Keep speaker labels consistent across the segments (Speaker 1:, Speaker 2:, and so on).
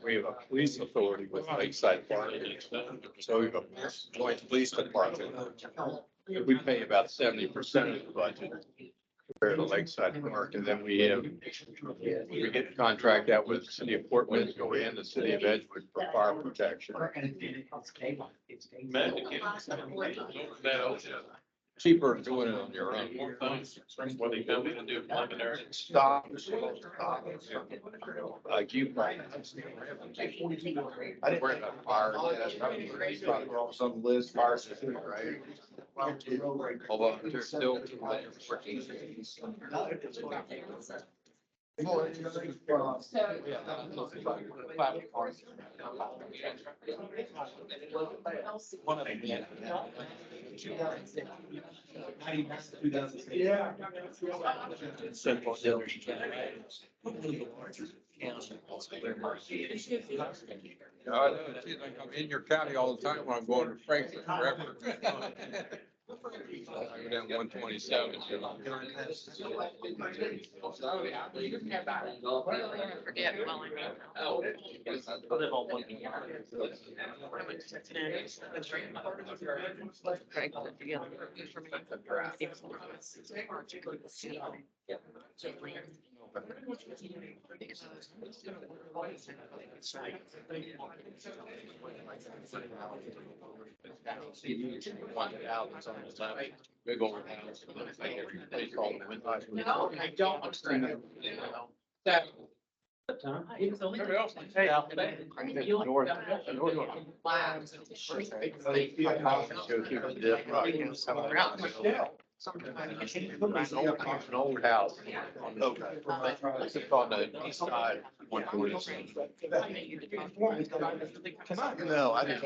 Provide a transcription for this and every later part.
Speaker 1: We have a police authority with Lakeside Park. So we have a joint police department. We pay about 70% of the budget compared to Lakeside Park. And then we get a contract out with the city of Portland, go in the city of Edgewood for fire protection. Cheaper than doing it on your own.
Speaker 2: What they come in and do preliminary.
Speaker 1: Stop. Like you. I didn't worry about fire. Some list fire, right? Although they're still.
Speaker 2: One of them.
Speaker 1: I know, it seems like I'm in your county all the time when I'm going to Frankfurt forever. I go down 127.
Speaker 3: Forget, well, I live on one.
Speaker 1: Big old house. They call them windows.
Speaker 3: No, I don't.
Speaker 1: Everybody else like, hey, out today. North. An old house. It's on the east side. No, I didn't.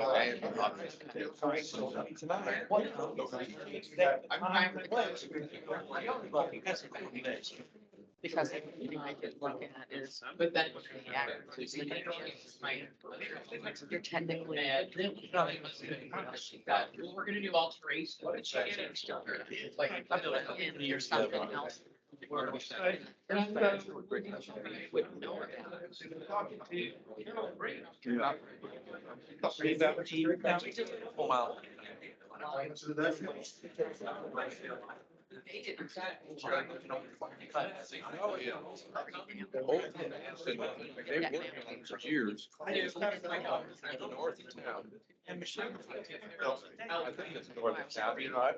Speaker 3: Because everything I did look at is, but then the average, you're technically. We're gonna do alteration, but she did it still. Like, and there's something else. Wouldn't know
Speaker 1: Oh, yeah. They've worked on it for years. North of town. I think it's north of town, you know,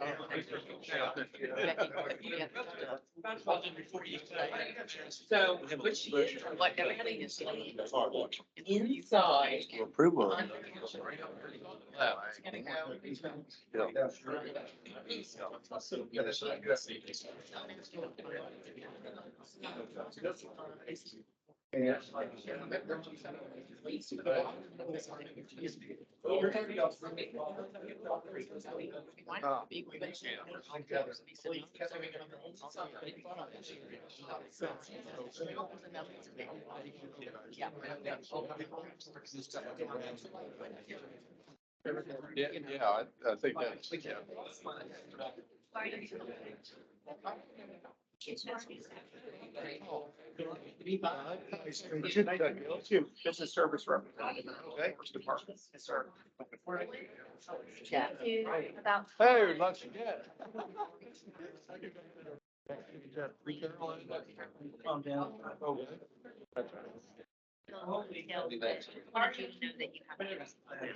Speaker 3: So, which, what everybody is saying, inside.
Speaker 1: Approval.
Speaker 3: It's gonna
Speaker 1: Yeah, I think that's, yeah.
Speaker 2: Business service representative. Okay. Department. Yes, sir.
Speaker 4: About
Speaker 1: Hey, lunch again.
Speaker 2: Calm down.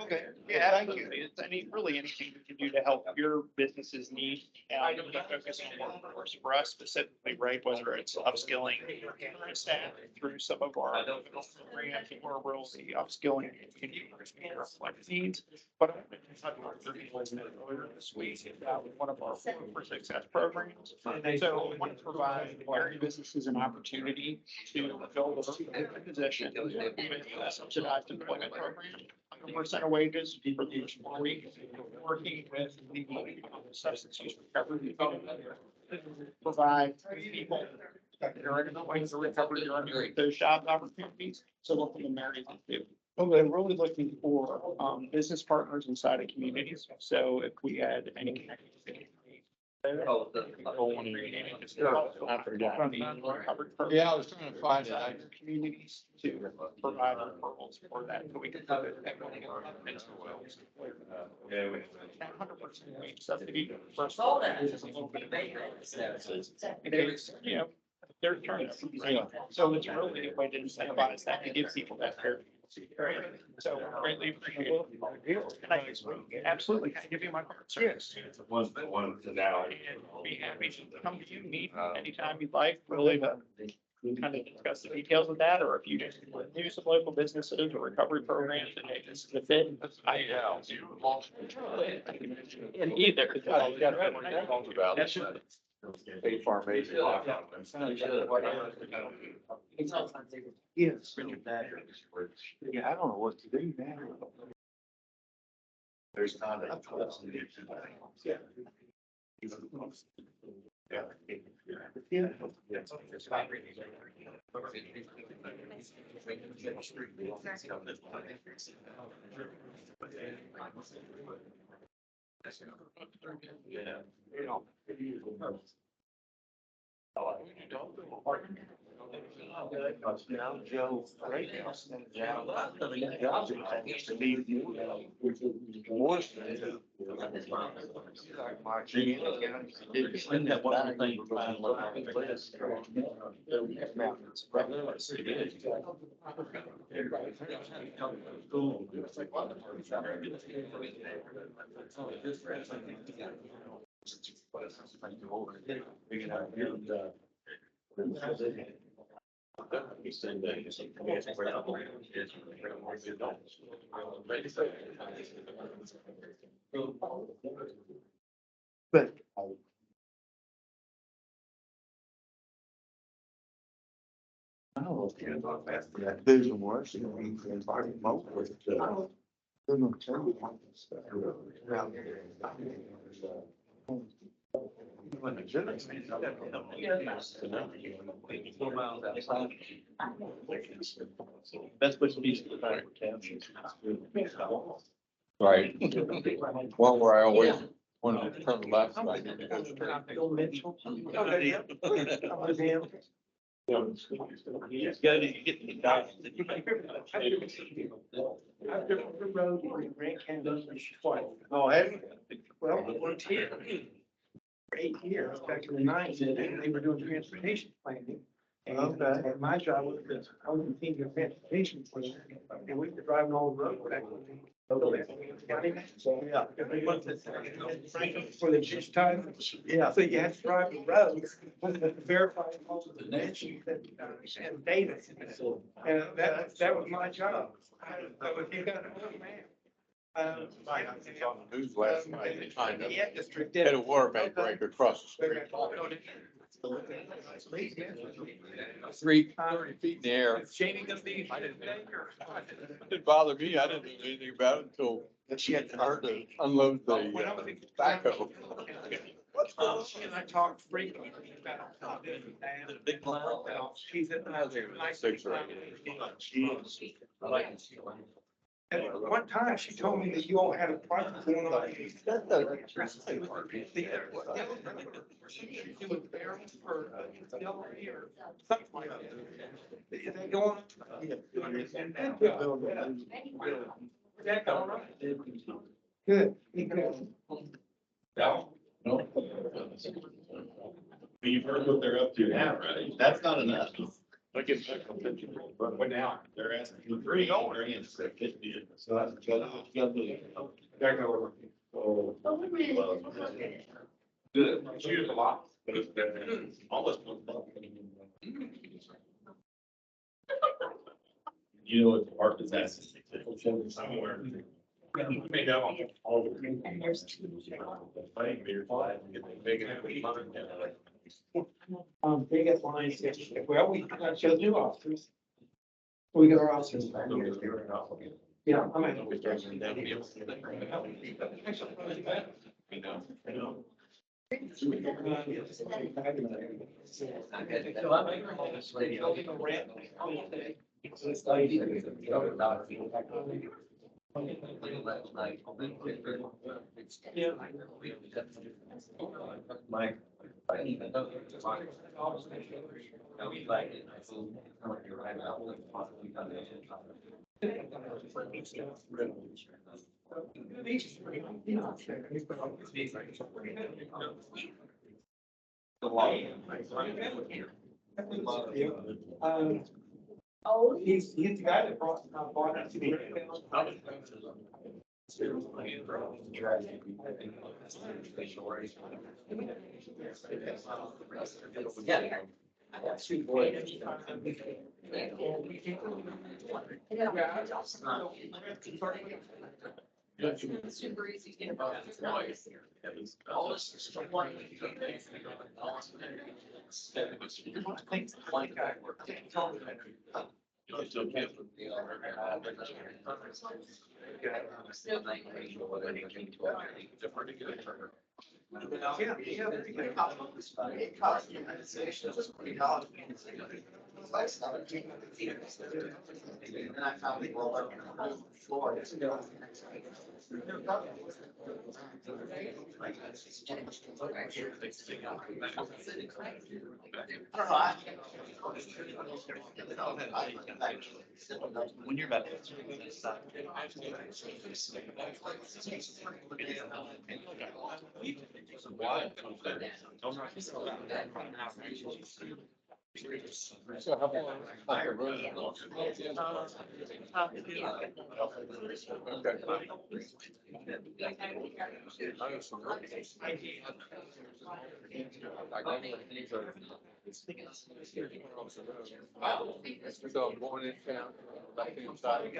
Speaker 2: Okay, yeah, thank you. It's really anything we can do to help your business's need. Focus on workforce for us specifically, right? Whether it's upskilling staff through some of our programs or really upskilling reflect needs. But earlier this week, one of our for success programs. So we want to provide area businesses an opportunity to build a position with a subsidized employment program, 100% of wages for the first 4 weeks, working with the substance use recovery. Provide people that are in a way to recover during those job opportunities. So what can Americans do? Well, they're really looking for business partners inside of communities. So if we had any connections
Speaker 1: Yeah, I was trying to find it.
Speaker 2: Communities to provide referrals for that, so we can put it that way. 100% subsidy. You know, their turnover, right? So it's really a way to incentivize that, to give people that fair. So greatly appreciate it. And I absolutely, can I give you my card? Sir? Yes.
Speaker 4: One to now.
Speaker 2: And be happy to come to you, meet anytime you'd like, really, to kind of discuss the details of that, or if you just knew some local businesses or recovery programs and hey, this is the fit. And either.
Speaker 1: That's just pay farmation.
Speaker 4: Yes. Yeah, I don't know what to do now. There's not a. Yeah. Yeah. Now, Joe, right now, that one thing. But. Oh, that vision was, you know, you can buy them out with it. They're gonna tell you how to stuff around here. When the generous- That's what's needs to
Speaker 1: Right. One where I always wanted to turn left. So I didn't go straight.
Speaker 2: Yes, go to get the dots.
Speaker 5: I've driven the road in Grand Canyon twice.
Speaker 4: Oh, have you?
Speaker 5: Well, I worked here for 8 years, back in the nineties, and they were doing transportation planning. And
Speaker 4: Okay.
Speaker 5: and my job was, I was in senior transportation plan, and we were driving all the road back when they.
Speaker 4: Yeah.
Speaker 5: Every month, for the juice time.
Speaker 4: Yeah.
Speaker 5: So you had to drive the roads, verify all of the dimensions and data. And that was my job. So if you got, oh, man.
Speaker 1: On the news last night, they kind of
Speaker 5: Yeah, district.
Speaker 1: had a water main break across the street. 330 feet in the air.
Speaker 5: Jamie gonna be.
Speaker 1: It didn't bother me. I didn't know anything about it until she had heard to unload the backhoe.
Speaker 5: She and I talked frequently about.
Speaker 4: The big cloud.
Speaker 5: She's at.
Speaker 1: Six or
Speaker 5: And one time she told me that you all had a project going on. It was barrels for distillery or something like that. Is that going? That going on? Good.
Speaker 4: No. You've heard what they're up to now, right? That's not enough. Look at, but now they're asking for 3, they're in 50. So that's. Back over. Oh. Good. It's used a lot. But it's been almost. You know what the park is asking? Somewhere. Made up on all the. Playing beer flag and get big and.
Speaker 5: Biggest lines, well, we chose new officers. We got our officers back here. Yeah, I'm at. Yeah.
Speaker 4: Mike.
Speaker 5: He's the guy that bought it to me.
Speaker 4: Yeah.
Speaker 3: Super easy to get about. It's nice. All this is one.
Speaker 2: Like I
Speaker 5: It cost the organization $20. And I found people working on the floor.
Speaker 2: When you're about.
Speaker 1: So how long? Higher road. So I'm going in town, left hand side.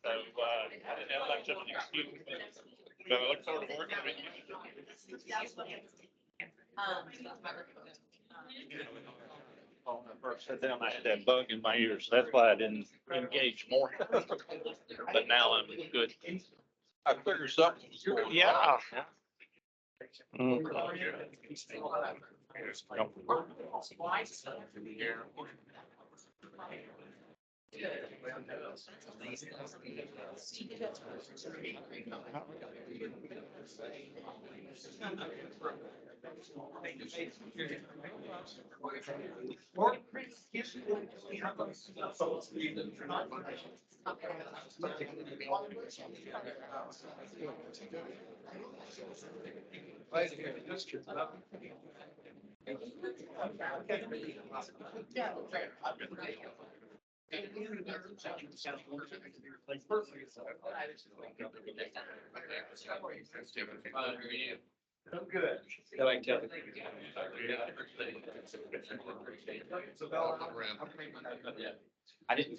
Speaker 2: So, I didn't have much of an excuse. So I looked forward to working with you. When I first sat down, I had that bug in my ear, so that's why I didn't engage more. But now I'm good.
Speaker 1: I figured something was going on.
Speaker 2: Yeah.
Speaker 5: I'm good.
Speaker 2: I like to. I didn't.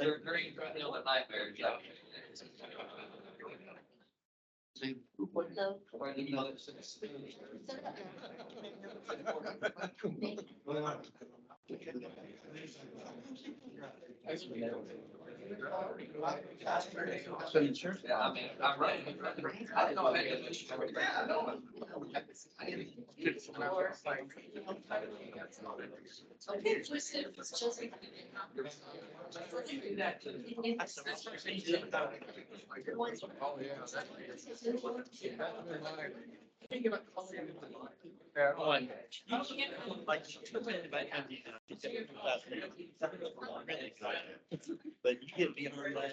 Speaker 5: So insurance.
Speaker 3: I mean, I'm right. I didn't know I had to. Yeah, I know. It's just. Do that too.
Speaker 1: Oh, yeah.
Speaker 3: Think about calling.
Speaker 2: One.
Speaker 6: But you get beyond that.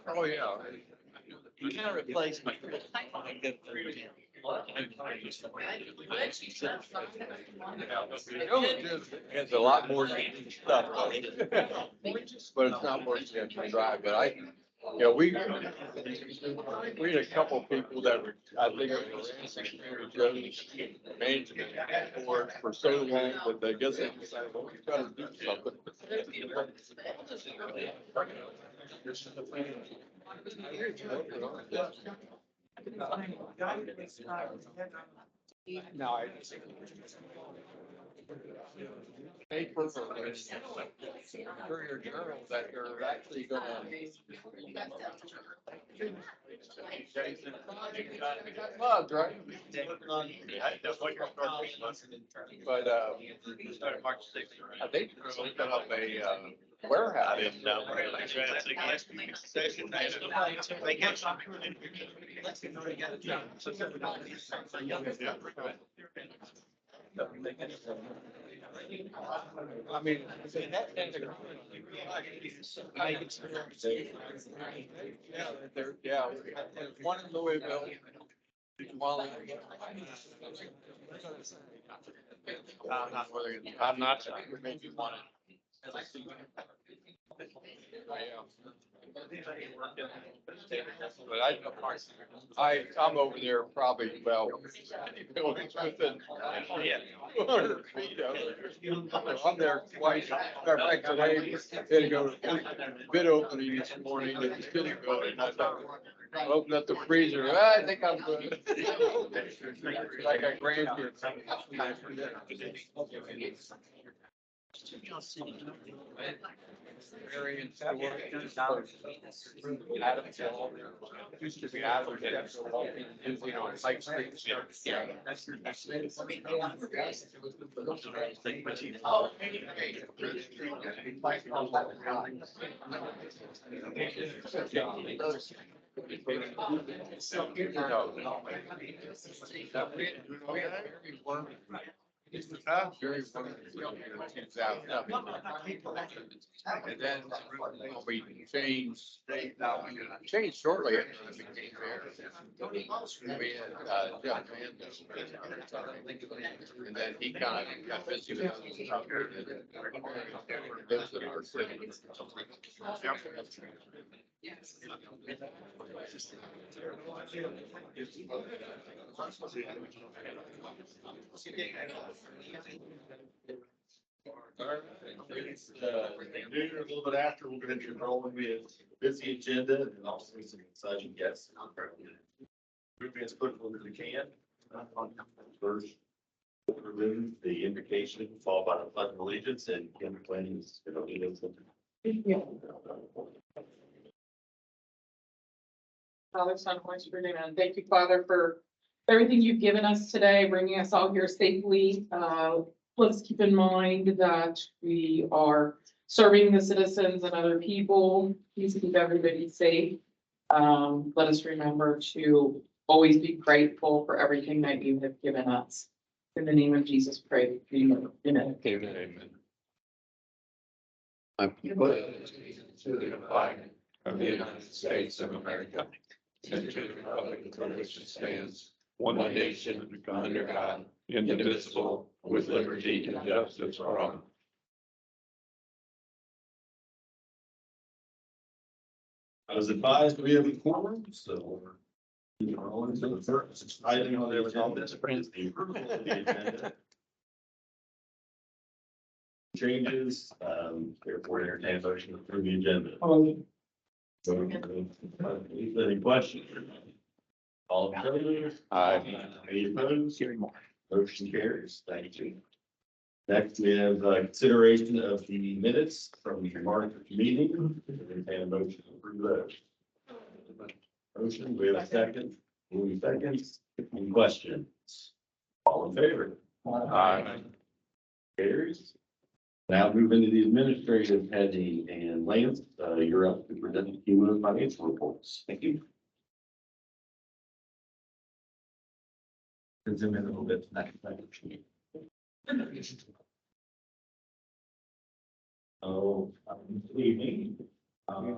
Speaker 1: Oh, yeah.
Speaker 6: You kind of replace my.
Speaker 1: It's a lot more stuff, but it's not worth it to drive, but Yeah, we had a couple of people that were, I think, were Mary Jones management board for so long that they guess they decided, well, we gotta do something. No, I. Paper or Courier Journal that they're actually gonna. Mugs, right? But, I think they're gonna open up a, warehouse.
Speaker 2: I didn't know.
Speaker 1: I mean, that kind of. Yeah, they're, yeah, there's one in Louisville. I'm not sure, maybe one. But I'm over there probably, well, buildings within 200 feet of it. I'm there twice. Matter of fact, today, had to go to bid opening this morning at the city building. I thought, open up the freezer. I think I'm good. Like a grandkid. Time for dinner. Marion store. Adamsville. Used to be Adamsville, walking, you know, Lake Street. Yeah. Very and then we changed shortly after I became mayor. We had, Jeff Mando. And then he kind of got busy with other stuff. And lives in our city.
Speaker 4: All right, it's, noon or a little bit after, we're gonna be rolling with busy agenda and also some exciting guests. Moving as quickly as we can. First, remove the invocation followed by the pledge of allegiance and Kim planning is going to lead us.
Speaker 3: Father, Son, Holy Spirit, amen. Thank you, Father, for everything you've given us today, bringing us all here safely. Let's keep in mind that we are serving the citizens and other people. Please keep everybody safe. Let us remember to always be grateful for everything that you have given us. In the name of Jesus, pray. Amen.
Speaker 1: Amen. I pledge to the flag of the United States of America and to the republic for which it stands, one nation under God, indivisible, with liberty and justice for all.
Speaker 4: I was advised we have a quorum, so. First item on there was all this, is the approval of the agenda. Changes, therefore entertain a motion to approve the agenda. So, any questions? All in favor?
Speaker 1: Aye.
Speaker 4: Any opposed? Motion carries. Thank you. Next, we have consideration of the minutes from the March meeting. Entertain a motion to approve those. Motion, we have a second. Moving seconds. Any questions? All in favor?
Speaker 1: Aye.
Speaker 4: Carries. Now move into the administrative heading and Lance, you're up to present the cumulative financial reports. Thank you. Zoom in a little bit. Oh, good evening. I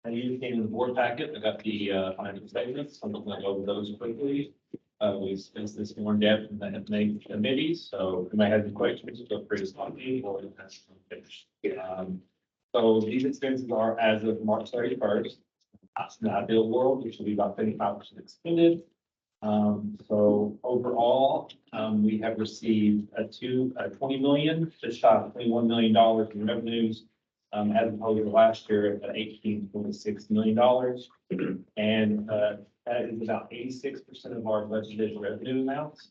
Speaker 4: came in the board packet. I got the financial statements. I'm looking over those quickly. We spent this more in depth in the main committees, so if you might have any questions, feel free to stop me or finish.
Speaker 7: So these expenses are as of March 31st. That's in the ideal world, which will be about 35% expended. So overall, we have received a 20 million, just shy of $21 million in revenues. As opposed to last year at $18.6 million. And, that is about 86% of our budgeted revenue amounts.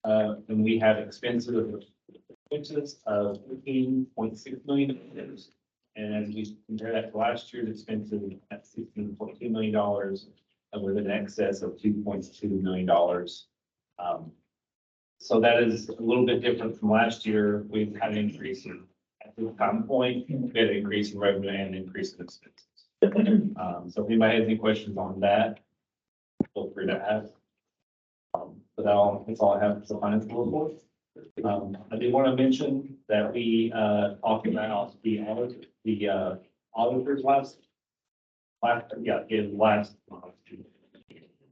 Speaker 7: And we have expenses of $15.6 million. And as we compare that to last year's expenses at $16.2 million, with an excess of $2.2 million. So that is a little bit different from last year. We've had an increase in, at this time point, we had an increase in revenue and an increase in expenses. So if anybody has any questions on that, feel free to ask. But that's all I have for the financial report. I did want to mention that we talked about the auditors last month.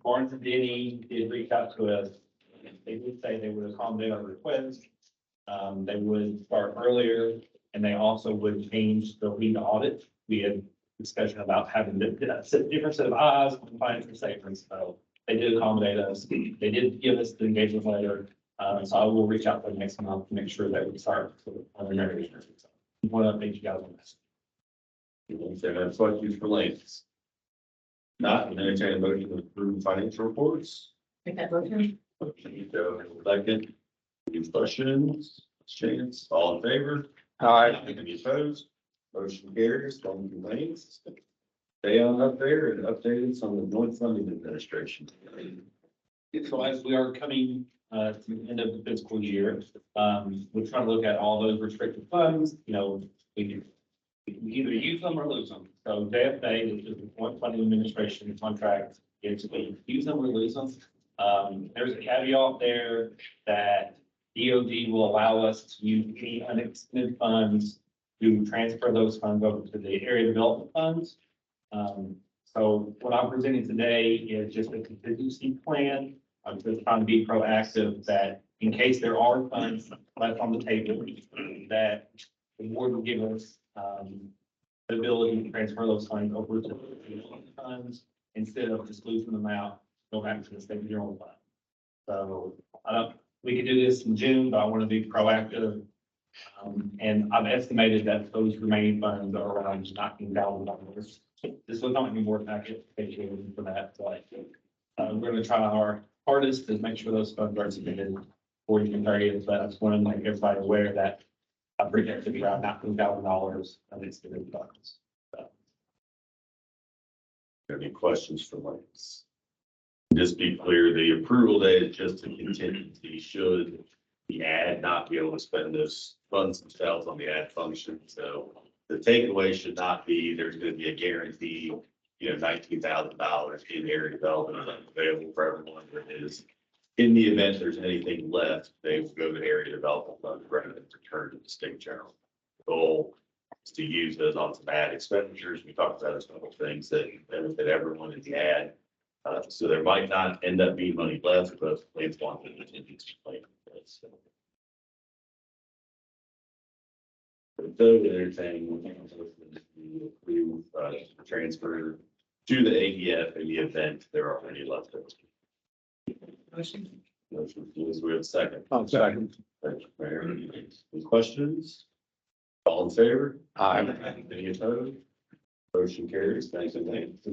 Speaker 7: Barnes and Denny did reach out to us. They did say they would accommodate our request. They would start earlier, and they also would change the lead audit. We had discussion about having a different set of eyes on financial statements. So they did accommodate us. They did give us the engagement letter. So I will reach out to them next month to make sure that we start. Want to update you guys on this.
Speaker 4: You want to say that's what you for Lance? Not, and entertain a motion to approve financial reports.
Speaker 3: Make that motion.
Speaker 4: Second, any questions, chance, all in favor?
Speaker 1: Aye.
Speaker 4: Any opposed? Motion carries. Thank you, Lance. Stay on up there and update us on the joint funding administration.
Speaker 7: So as we are coming to the end of the fiscal year, we're trying to look at all those restricted funds. You know, we can either use them or lose them. So JFA, which is the Joint Funding Administration contract, is we use them or lose them. There's a caveat there that DOD will allow us to use any unexpended funds to transfer those funds over to the area development funds. So what I'm presenting today is just a contingency plan. I'm just trying to be proactive that in case there are funds left on the table, that the board will give us the ability to transfer those funds over to the funds instead of just losing them out, go back to the state general fund. So we could do this in June, but I want to be proactive. And I've estimated that those remaining funds are around $19,000. This was not any more packet for that. So we're going to try our hardest to make sure those funds are submitted before June 30th. But I just want to make everybody aware that I project to be around $19,000 of expended funds. So.
Speaker 4: Any questions for Lance? Just be clear, the approval date is just a contingency. Should the ad not be able to spend those funds themselves on the ad function? So the takeaway should not be there's going to be a guarantee, $19,000 in area development available for everyone. It is in the event there's anything left, they will go to area development fund rather than return to the state general. The goal is to use those on some ad expenditures. We talked about a couple of things that benefit everyone in the ad. So there might not end up being money left, but Lance wanted to contingency plan. So entertaining, we approve transfer to the ADF in the event there are any left over. Motion please, we have a second.
Speaker 1: Second.
Speaker 4: Thank you, Mayor. Any questions? All in favor?
Speaker 1: Aye.
Speaker 4: Any opposed? Motion carries. Thank you, Lance.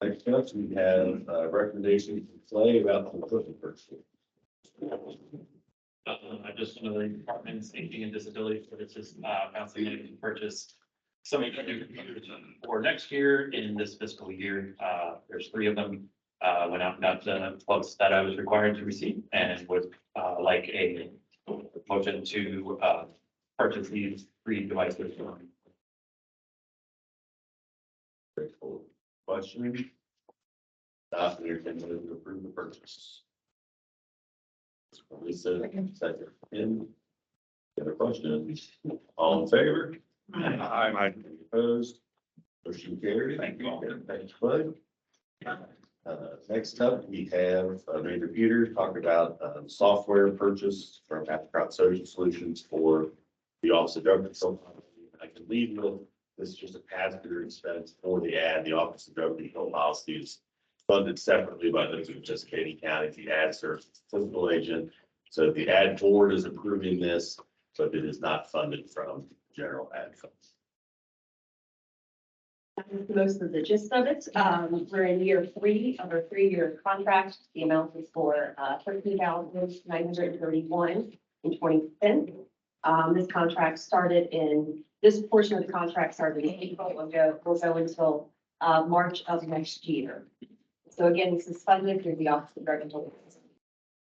Speaker 4: Next up, we have recommendations from Clay about the equipment purchase.
Speaker 7: I just know the Department of Aging and Disability Services announcing it to purchase some new computers for next year in this fiscal year. There's 3 of them. Went out and got the quotes that I was required to receive and would like a motion to purchase these 3 devices.
Speaker 4: Question? Staff entertains to approve the purchase. Lisa, second. Any other questions? All in favor?
Speaker 1: Aye.
Speaker 4: Any opposed? Motion carried. Thank you. Thanks, Bud. Next up, we have Ranger Peters talk about software purchase from Aftercrop Social Solutions for the Office of Drug Control. I can leave with, this is just a pass-through expense for the ad. The Office of Drug Control policy is funded separately by those who participate in counties. The ad serves as a fiscal agent. So the ad board is approving this, but it is not funded from general ad funds.
Speaker 8: Most of the gist of it, we're in year 3 of our 3-year contract. The amount is for $13,931 and 20 cents. This portion of the contract started in April, will go until March of next year. So again, this is funded through the Office of Drug Control.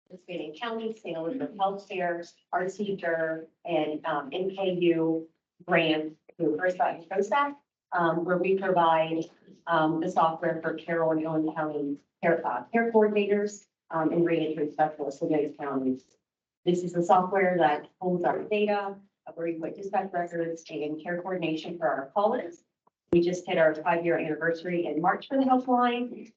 Speaker 8: Participating counties, St. Elizabeth Healthcare, RCDR, and NKU grant through HRSA and COSAC, where we provide the software for Carroll and Owen County care coordinators and reentry specialists in those counties. This is the software that holds our data, where we put dispatch records and care coordination for our callers. We just hit our 5-year anniversary in March for the helpline. We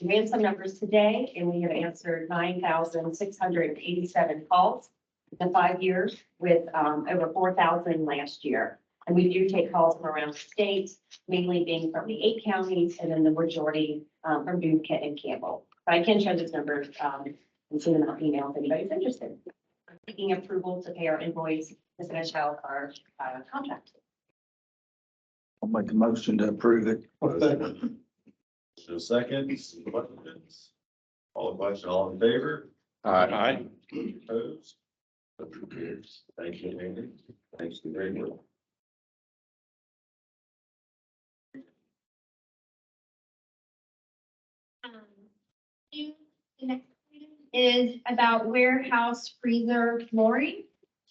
Speaker 8: ran some numbers today, and we have answered 9,687 calls in the 5 years, with over 4,000 last year. And we do take calls from around the state, mainly being from the 8 counties, and then the majority from Boone, Kent, and Campbell. But I can show those numbers and send them out email if anybody's interested. Seeking approval to pay our invoice to finish out our contract.
Speaker 6: I'll make a motion to approve it.
Speaker 4: So second, questions? All the question, all in favor?
Speaker 1: Aye.
Speaker 4: Opposed? Motion carries. Thank you, Andy. Thanks you very much.
Speaker 9: The next item is about warehouse freezer flooring.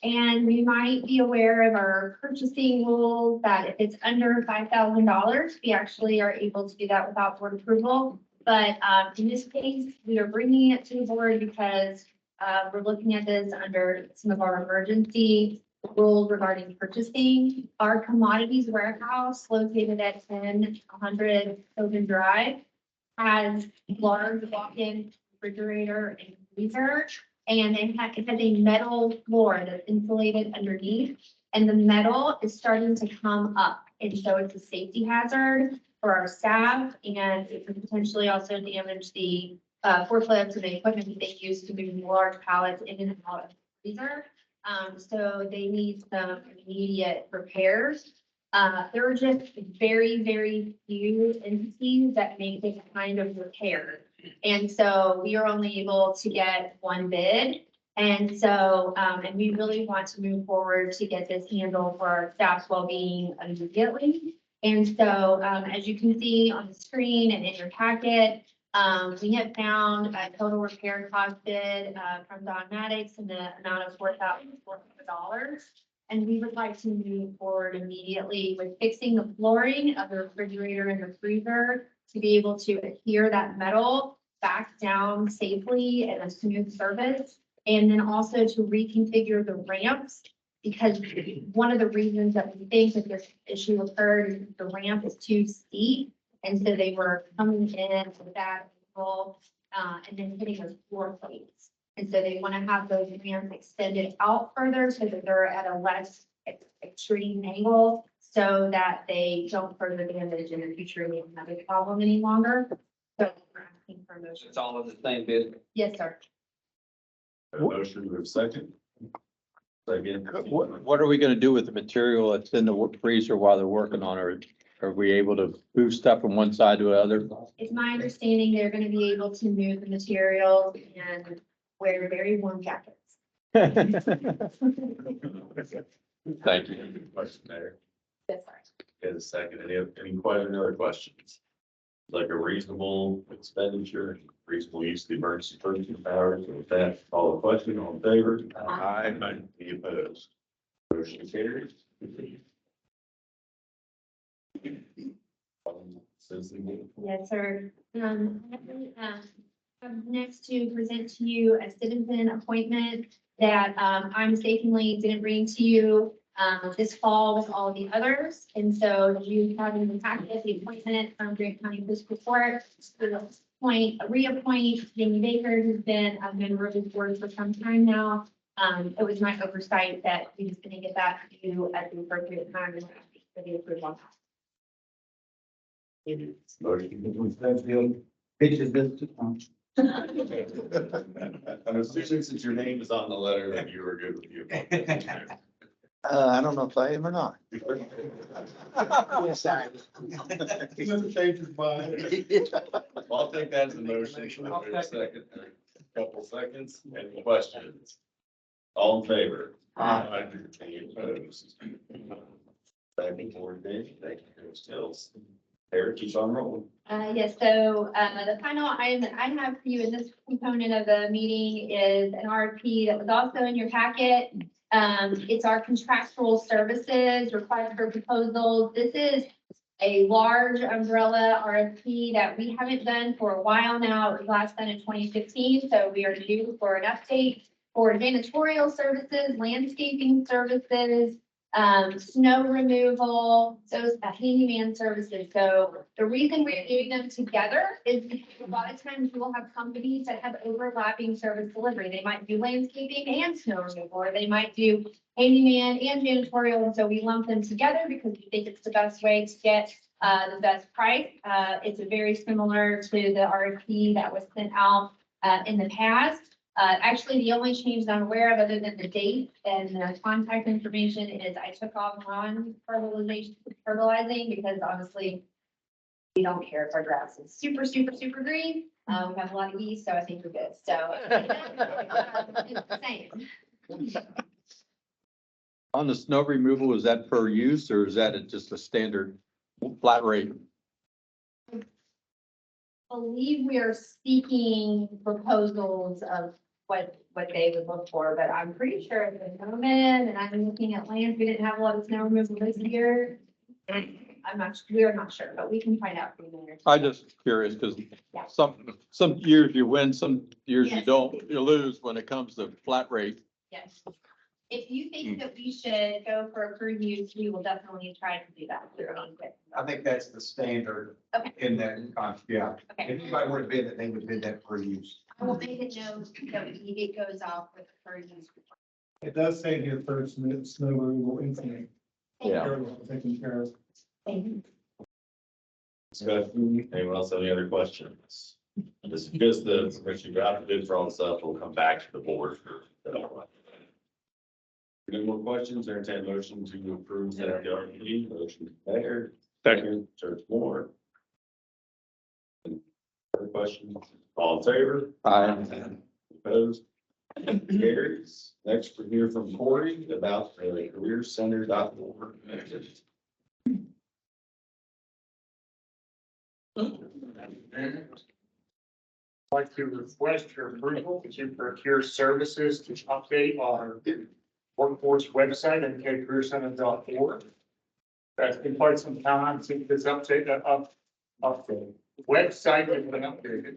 Speaker 9: And we might be aware of our purchasing rules that if it's under $5,000, we actually are able to do that without board approval. But in this case, we are bringing it to the board because we're looking at this under some of our emergency rules regarding purchasing. Our commodities warehouse located at 1000 Open Drive has large walk-in refrigerator and freezer. And it has a metal floor that's insulated underneath, and the metal is starting to come up. And so it's a safety hazard for our staff, and it could potentially also damage the forklifts and the equipment that they use to move large pallets in and out of the freezer. So they need some immediate repairs. There are just very, very few entities that make this kind of repair. And so we are only able to get one bid. And so, and we really want to move forward to get this handled for our staff's well-being immediately. And so, as you can see on the screen and in your packet, we have found a total repair cost bid from Don Maddox in the amount of $4,400. And we would like to move forward immediately with fixing the flooring of the refrigerator and the freezer to be able to adhere that metal back down safely and a smooth surface. And then also to reconfigure the ramps, because one of the reasons that we think that this issue occurred is the ramp is too steep. And so they were coming in with that angle and then hitting those floor plates. And so they want to have those ramps extended out further so that they're at a less extreme angle so that they don't further damage in the future and have a problem any longer. So we're asking for a motion.
Speaker 6: It's all in the same bid.
Speaker 9: Yes, sir.
Speaker 4: A motion to a second. Second.
Speaker 1: What are we gonna do with the material that's in the freezer while they're working on it? Are we able to move stuff from one side to the other?
Speaker 9: It's my understanding they're going to be able to move the materials and wear very warm jackets.
Speaker 1: Thank you.
Speaker 4: Question there.
Speaker 9: Yes, sir.
Speaker 4: Get a second. Any other questions? Like a reasonable expenditure, reasonable use of the emergency purchasing powers. With that, call the question. All in favor?
Speaker 1: Aye.
Speaker 4: Any opposed? Motion carries.
Speaker 9: Yes, sir. I'm next to present to you a citizen appointment that I mistakenly didn't bring to you this fall with all the others. And so you have in the packet the appointment from Grant County Fiscal Court to reappoint Jamie Baker, who's been a member of the board for some time now. It was my oversight that we just didn't get that to you at the appropriate time for the approval.
Speaker 6: Pitches this.
Speaker 4: I'm assuming since your name is on the letter that you were good with you.
Speaker 6: I don't know if I am or not.
Speaker 4: Yes, I. He doesn't change his mind. I'll take that as a motion. Wait a second, couple seconds, any questions? All in favor? Aye. Any opposed? Second board day, thank you, Stills. Eric, keep on rolling.
Speaker 9: Yes, so, the final item that I have for you in this component of the meeting is an RFP that was also in your packet. It's our contractual services, request for proposals. This is a large umbrella RFP that we haven't done for a while now. It was last done in 2015, so we are due for an update for janitorial services, landscaping services, snow removal, those handyman services. So the reason we're doing them together is because a lot of times we will have companies that have overlapping service delivery. They might do landscaping and snow removal, or they might do handyman and janitorial. And so we lump them together because we think it's the best way to get the best price. It's very similar to the RFP that was sent out in the past. Actually, the only change that I'm aware of, other than the date and the contact information, is I took off fertilizing because honestly, we don't care if our grass is super, super, super green. We have a lot of geese, so I think we're good. So it's the same.
Speaker 1: On the snow removal, is that per use or is that just a standard flat rate?
Speaker 9: Believe we are seeking proposals of what they would look for, but I'm pretty sure at the moment, and I'm looking at lands, we didn't have a lot of snow removal this year. We're not sure, but we can find out for you later.
Speaker 1: I just curious because
Speaker 9: Yeah.
Speaker 1: some years you win, some years you
Speaker 9: Yes.
Speaker 1: don't, you lose when it comes to flat rate.
Speaker 9: Yes. If you think that we should go for a per use, we will definitely try to do that.
Speaker 10: I think that's the standard
Speaker 9: Okay.
Speaker 10: in that, yeah.
Speaker 9: Okay.
Speaker 10: If anybody were to bid it, they would bid that per use.
Speaker 9: I will make a note that it goes off with the per use.
Speaker 5: It does say here first, snow removal incident.
Speaker 1: Yeah.
Speaker 5: Taken care of.
Speaker 9: Thank you.
Speaker 4: Discussion, anyone else have any other questions? This is just the information you got, the bids for all the stuff will come back to the board for. Any more questions, entertain a motion to approve that RFP, motion Baker. Second. Church Moore. Other questions, all in favor? Opposed? Carries. Next, we'll hear from Corey about the careercenter.org.
Speaker 2: Like to request your approval to procure services to update our workforce website at NKADD.org. That's been quite some time since this update. Website has been updated.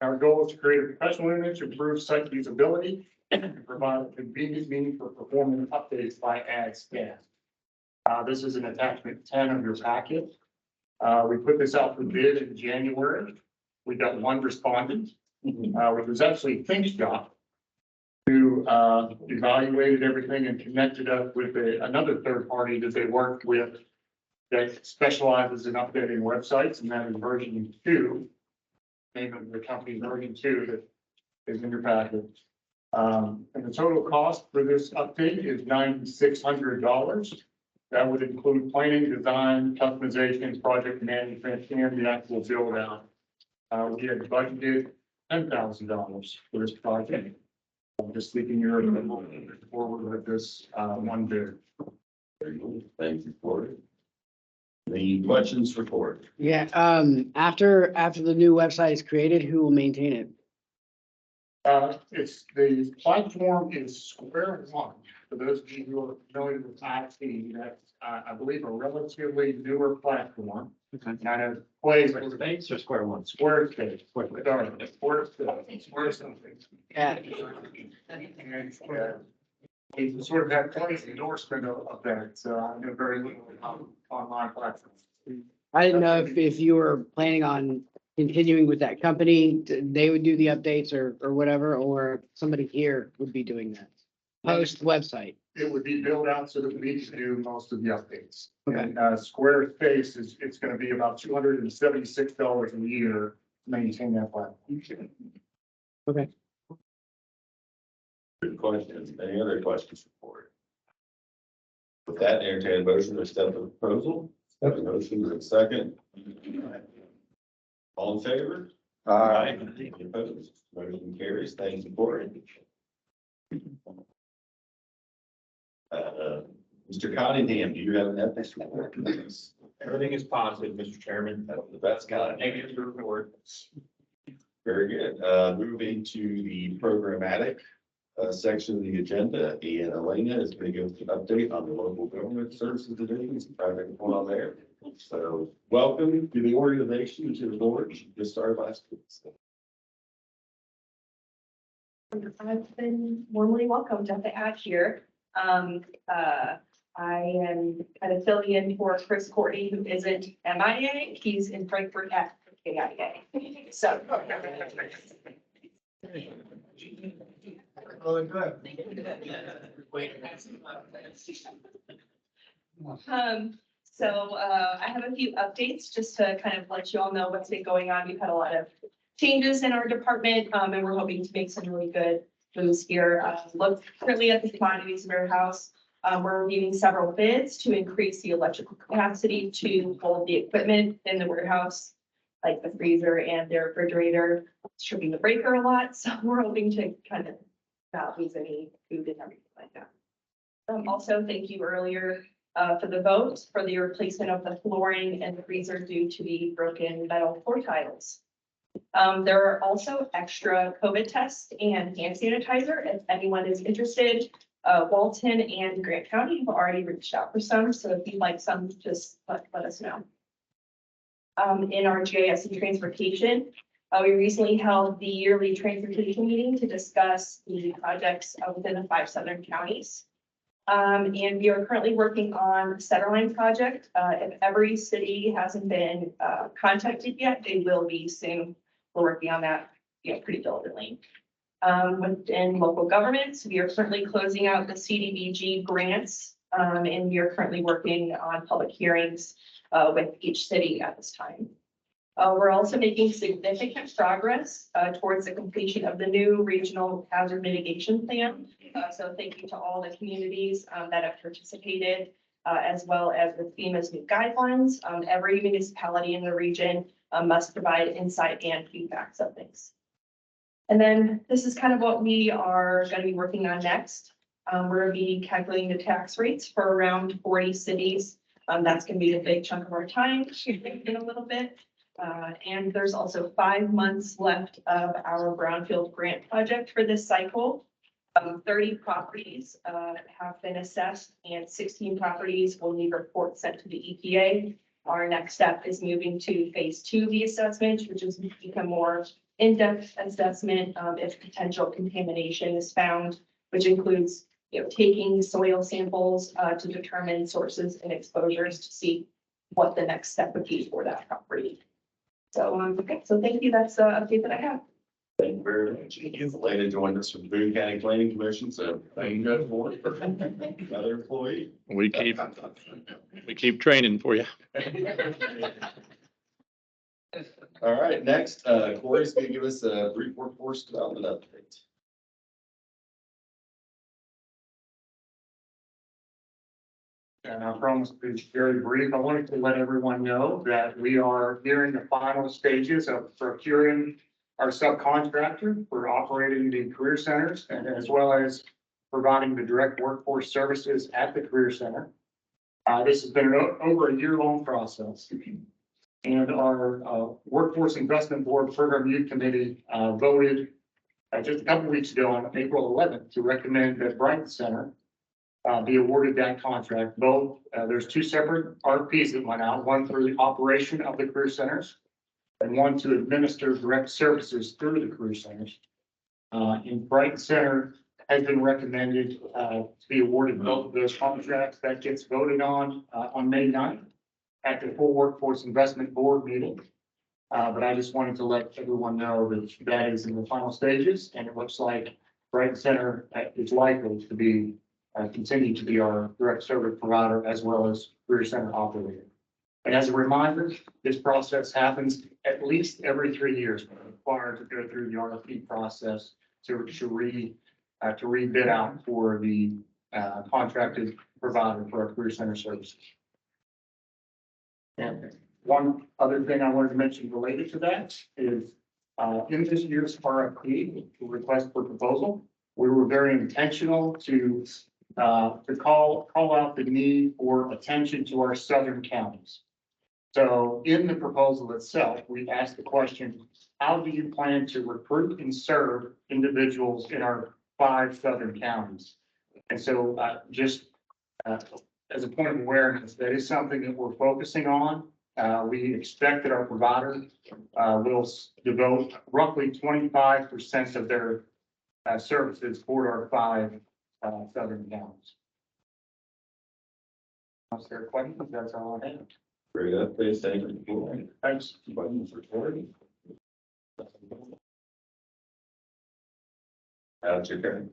Speaker 2: Our goal is to create a professional image, improve site usability, and provide a convenient means for performing updates by ad staff. This is an attachment 10 of your packet. We put this out for bid in January. We got one respondent, which was actually Think's job, who evaluated everything and connected up with another third party that they worked with that specializes in updating websites, and that is version 2. Name of the company, version 2, that is in your packet. And the total cost for this update is $9,600. That would include planning, design, customization, project management, and the actual build out. We had budgeted $10,000 for this project. I'm just seeking your approval forward with this one bid.
Speaker 4: Very good. Thank you, Corey. Any questions for Corey?
Speaker 11: Yeah, after the new website is created, who will maintain it?
Speaker 2: It's the platform is Square One. For those of you who are familiar with IT, that's, I believe, a relatively newer platform.
Speaker 11: Okay.
Speaker 2: Kind of plays.
Speaker 7: Thanks or Square One?
Speaker 2: Squarespace. Sorry, Square something.
Speaker 11: Yeah.
Speaker 2: And, we sort of had twice endorsement of that, so I know very little about online platforms.
Speaker 11: I didn't know if you were planning on continuing with that company, they would do the updates or whatever, or somebody here would be doing that. post website.
Speaker 12: It would be built out so that we can do most of the updates.
Speaker 11: Okay.
Speaker 12: And Squarespace it's gonna be about $276 a year to maintain that platform.
Speaker 11: Okay.
Speaker 4: Good questions. Any other questions for it? With that, entertain a motion to accept the proposal. Have a motion and a second. All in favor? Any opposed? Motion carries. Thank you, Corey. Mr. Cottingham, do you have an ethics report?
Speaker 2: Everything is positive, Mr. Chairman.
Speaker 4: That's the best kind.
Speaker 2: Negative report.
Speaker 4: Very good. Moving to the programmatic section of the agenda, and Elena is going to give us an update on the local government services divisions, project going on there. So welcome to the organization, to the board. Just started last week. So.
Speaker 8: I've been warmly welcomed at the ad here. I am kind of filling in for Chris Courtney, who isn't MIA. He's in Frankfurt at NKADD. So.
Speaker 10: Really good.
Speaker 8: I have a few updates just to kind of let you all know what's been going on. We've had a lot of changes in our department, and we're hoping to make some really good moves here. Look currently at the commodities warehouse. We're reviewing several bids to increase the electrical capacity to hold the equipment in the warehouse, like the freezer and the refrigerator, stripping the breaker a lot. So we're hoping to kind of not lose any food and everything like that. Also, thank you earlier for the vote for the replacement of the flooring and the freezer due to the broken metal floor tiles. There are also extra COVID tests and hand sanitizer if anyone is interested. Walton and Grant County have already reached out for some, so if you'd like some, just let us know. In our GIS and transportation, we recently held the yearly transportation meeting to discuss the projects within the 5 southern counties. And we are currently working on the Centerline project. If every city hasn't been contacted yet, they will be soon. We're working on that, pretty diligently. Within local governments, we are currently closing out the CDBG grants, and we are currently working on public hearings with each city at this time. We're also making significant progress towards the completion of the new regional hazard mitigation plan. So thank you to all the communities that have participated, as well as with FEMA's new guidelines. Every municipality in the region must provide insight and feedback of things. And then this is kind of what we are going to be working on next. We're going to be calculating the tax rates for around 40 cities. That's going to be a big chunk of our time in a little bit. And there's also 5 months left of our brownfield grant project for this cycle. 30 properties have been assessed and 16 properties will need reports sent to the EPA. Our next step is moving to phase 2 of the assessment, which is become more in-depth assessment if potential contamination is found, which includes taking soil samples to determine sources and exposures to see what the next step would be for that property. So, okay, so thank you. That's the update that I have.
Speaker 4: Thank you very much. Elena joined us from the Boone County Planning Commission, so thank you for another employee.
Speaker 1: We keep training for you.
Speaker 4: All right, next, Corey's going to give us a brief workforce development update.
Speaker 12: And I promise to be very brief. I wanted to let everyone know that we are nearing the final stages of procuring our subcontractor for operating the career centers and as well as providing the direct workforce services at the career center. This has been over a year-long process. And our Workforce Investment Board Program Review Committee voted just a couple weeks ago on April 11th to recommend that Brighton Center be awarded that contract. Both, there's 2 separate RFPs that went out, one for the operation of the career centers and one to administer direct services through the career centers. And Brighton Center has been recommended to be awarded both of those contracts. That gets voted on May 9th at the full Workforce Investment Board meeting. But I just wanted to let everyone know that that is in the final stages, and it looks like Brighton Center is likely to be, continue to be our direct service provider as well as career center operator. And as a reminder, this process happens at least every 3 years. We're required to go through the RFP process to rebid out for the contracted provider for our career center services. And one other thing I wanted to mention related to that is in this year's RFP, request for proposal, we were very intentional to call out the need for attention to our southern counties. So in the proposal itself, we asked the question, how do you plan to recruit and serve individuals in our 5 southern counties? And so just as a point of awareness, that is something that we're focusing on. We expect that our provider will devote roughly 25% of their services for our 5 southern counties. Unless there are questions, that's all I have.
Speaker 4: Very good, please, thank you.
Speaker 12: Thanks.
Speaker 4: That's your turn.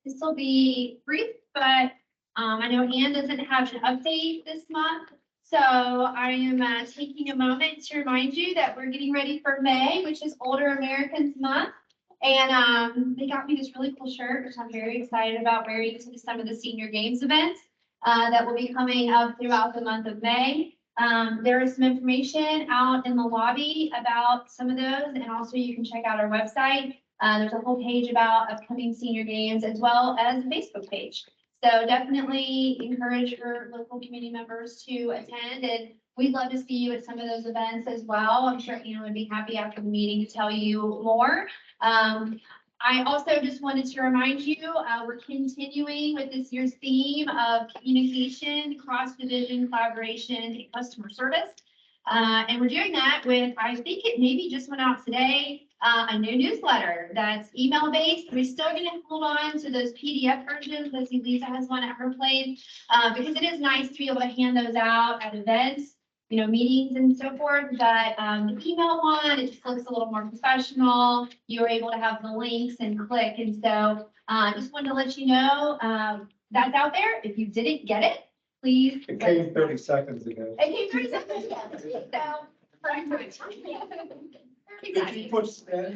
Speaker 9: This will be brief, but I know Ann doesn't have an update this month. So I am taking a moment to remind you that we're getting ready for May, which is Older Americans Month. And they got me this really cool shirt, which I'm very excited about wearing to some of the senior games events that will be coming up throughout the month of May. There is some information out in the lobby about some of those, and also you can check out our website. There's a whole page about upcoming senior games as well as a Facebook page. So definitely encourage your local community members to attend, and we'd love to see you at some of those events as well. I'm sure Anna would be happy after the meeting to tell you more. I also just wanted to remind you, we're continuing with this year's theme of communication, cross-division collaboration, and customer service. And we're doing that with, I think it maybe just went out today, a new newsletter that's email-based. We're still going to hold on to those PDF versions, as Lisa has one at her place, because it is nice to be able to hand those out at events, you know, meetings and so forth. But the email one, it just looks a little more professional. You're able to have the links and click. And so just wanted to let you know that's out there. If you didn't get it, please.
Speaker 5: It came 30 seconds ago.
Speaker 9: It came 30 seconds ago. So,
Speaker 5: Did you push that?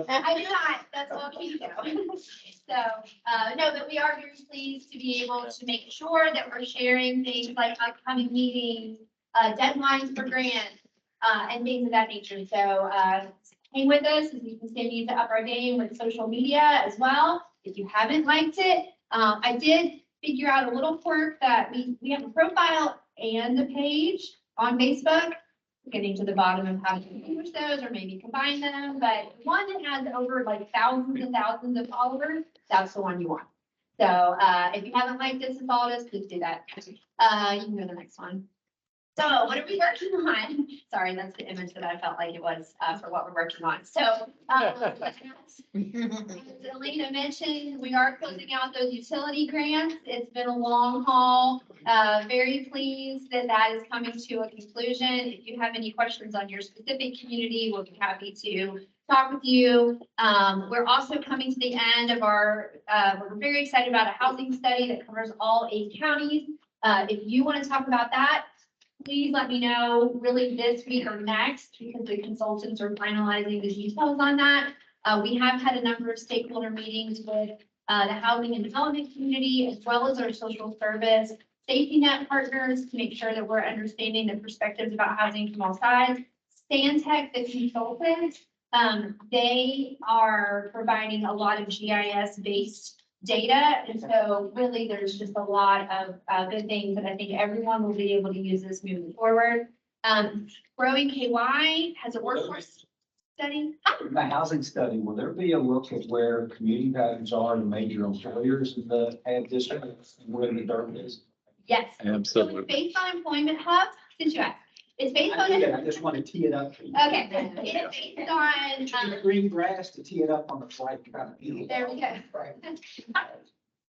Speaker 9: I do not, that's all keto. So, no, but we are very pleased to be able to make sure that we're sharing things like upcoming meetings, deadlines for grants, and things of that nature. So, hang with us as we continue to up our game with social media as well. If you haven't liked it, I did figure out a little quirk that we have a profile and a page on Facebook. Getting to the bottom of how to distinguish those or maybe combine them, but one that has over like thousands and thousands of followers, that's the one you want. So if you haven't liked us and followed us, please do that. You can go to the next one. So what are we working on? Sorry, that's the image that I felt like it was for what we're working on. So as Elena mentioned, we are closing out those utility grants. It's been a long haul. Very pleased that that is coming to a conclusion. If you have any questions on your specific community, we'll be happy to talk with you. We're also coming to the end of our, we're very excited about a housing study that covers all 8 counties. If you want to talk about that, please let me know really this week or next, because the consultants are finalizing the details on that. We have had a number of stakeholder meetings with the housing and development community, as well as our social service safety net partners, to make sure that we're understanding the perspectives about housing from all sides. Stantec, the consultant, they are providing a lot of GIS-based data. And so really, there's just a lot of good things that I think everyone will be able to use this moving forward. Growing KY has a workforce study.
Speaker 6: The housing study, will there be a look at where community patterns are and major employers in the ag district and where the dirt is?
Speaker 9: Yes. So
Speaker 1: Absolutely.
Speaker 9: it's based on Employment Hub, since you asked. It's based on.
Speaker 6: I just want to tee it up.
Speaker 9: Okay, it's based on,
Speaker 6: Green grass to tee it up on the flight.
Speaker 9: there we go.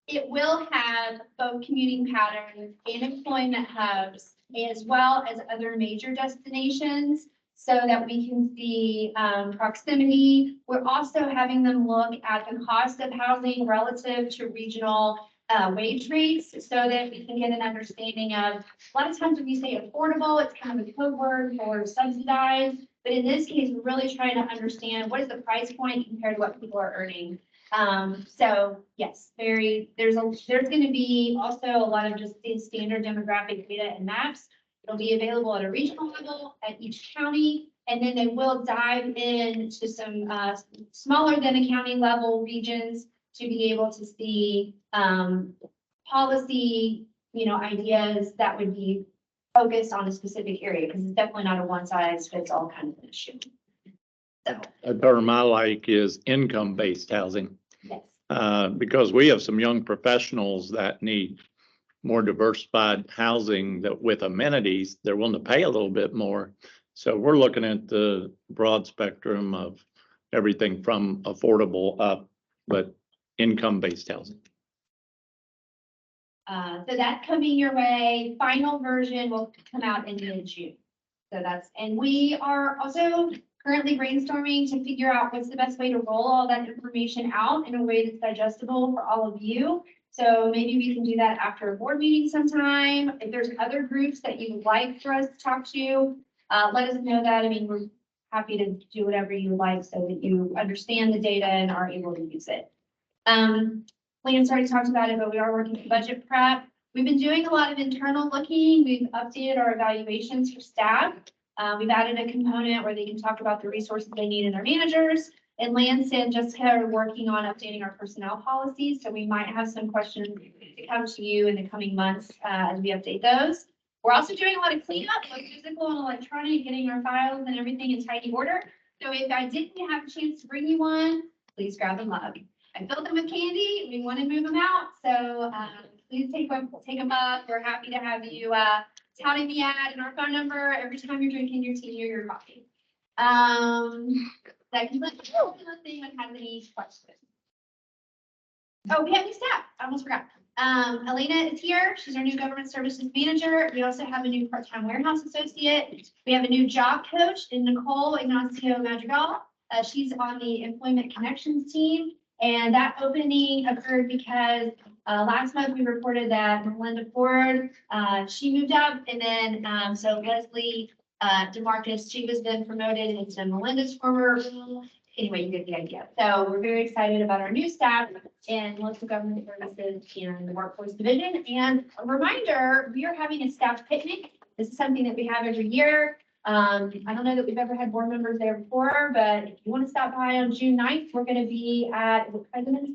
Speaker 9: It will have both commuting patterns and employment hubs, as well as other major destinations. so that we can see proximity. We're also having them look at the cost of housing relative to regional wage rates so that we can get an understanding of, a lot of times when we say affordable, it's kind of a code word for subsidized. But in this case, we're really trying to understand what is the price point compared to what people are earning. So yes, there's going to be also a lot of just the standard demographic data and maps. It'll be available at a regional level at each county, and then they will dive into some smaller than a county level regions to be able to see policy, ideas that would be focused on a specific area, because it's definitely not a one size fits all kind of issue. So,
Speaker 1: A term I like is income-based housing,
Speaker 9: yes.
Speaker 1: because we have some young professionals that need more diversified housing that with amenities, they're willing to pay a little bit more. So we're looking at the broad spectrum of everything from affordable up, but income-based housing.
Speaker 9: So that's coming your way. Final version will come out in mid-June. So and we are also currently brainstorming to figure out what's the best way to roll all that information out in a way that's digestible for all of you. So maybe we can do that after a board meeting sometime. If there's other groups that you would like for us to talk to, let us know that. I mean, we're happy to do whatever you like so that you understand the data and are able to use it. Lance already talked about it, but we are working on budget prep. We've been doing a lot of internal looking. We've updated our evaluations for staff. We've added a component where they can talk about the resources they need in their managers. And Lance and Jessica are working on updating our personnel policies. So we might have some questions to come to you in the coming months as we update those. We're also doing a lot of cleanup, both physical and electronic, getting our files and everything in tidy order. So if I didn't have a chance to bring you one, please grab a mug. I filled them with candy. We want to move them out. So please take a mug. We're happy to have you touting the ad and our phone number every time you're drinking your tea or your coffee. That can let me know if anyone has any questions. Oh, we have new staff. I almost forgot. Elena is here. She's our new government services manager. We also have a new part-time warehouse associate. We have a new job coach in Nicole Ignacio Madrigal. She's on the employment connections team. And that opening occurred because last month we reported that Melinda Ford, she moved up, and then so Leslie DeMarcus, she was then promoted into Melinda's former role. Anyway, you get the idea. So we're very excited about our new staff in local government services and the workforce division. And a reminder, we are having a staff picnic. This is something that we have every year. I don't know that we've ever had board members there before, but if you want to stop by on June 9th, we're going to be at the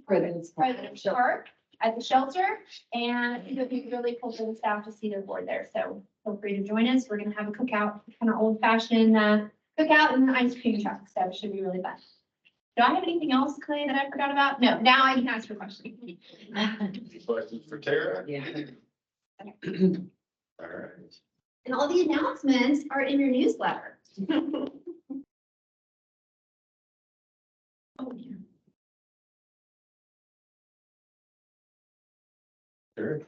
Speaker 9: President's Park at the shelter. And I think it'll be really cool for the staff to see their board there. So feel free to join us. We're going to have a cookout, kind of old fashioned cookout and an ice cream truck. So it should be really fun. Do I have anything else, Clay, that I forgot about? No, now I can ask for questions.
Speaker 4: Questions for Tara?
Speaker 11: Yeah.
Speaker 4: All right.
Speaker 9: And all the announcements are in your newsletter. Oh, yeah.
Speaker 4: Sure.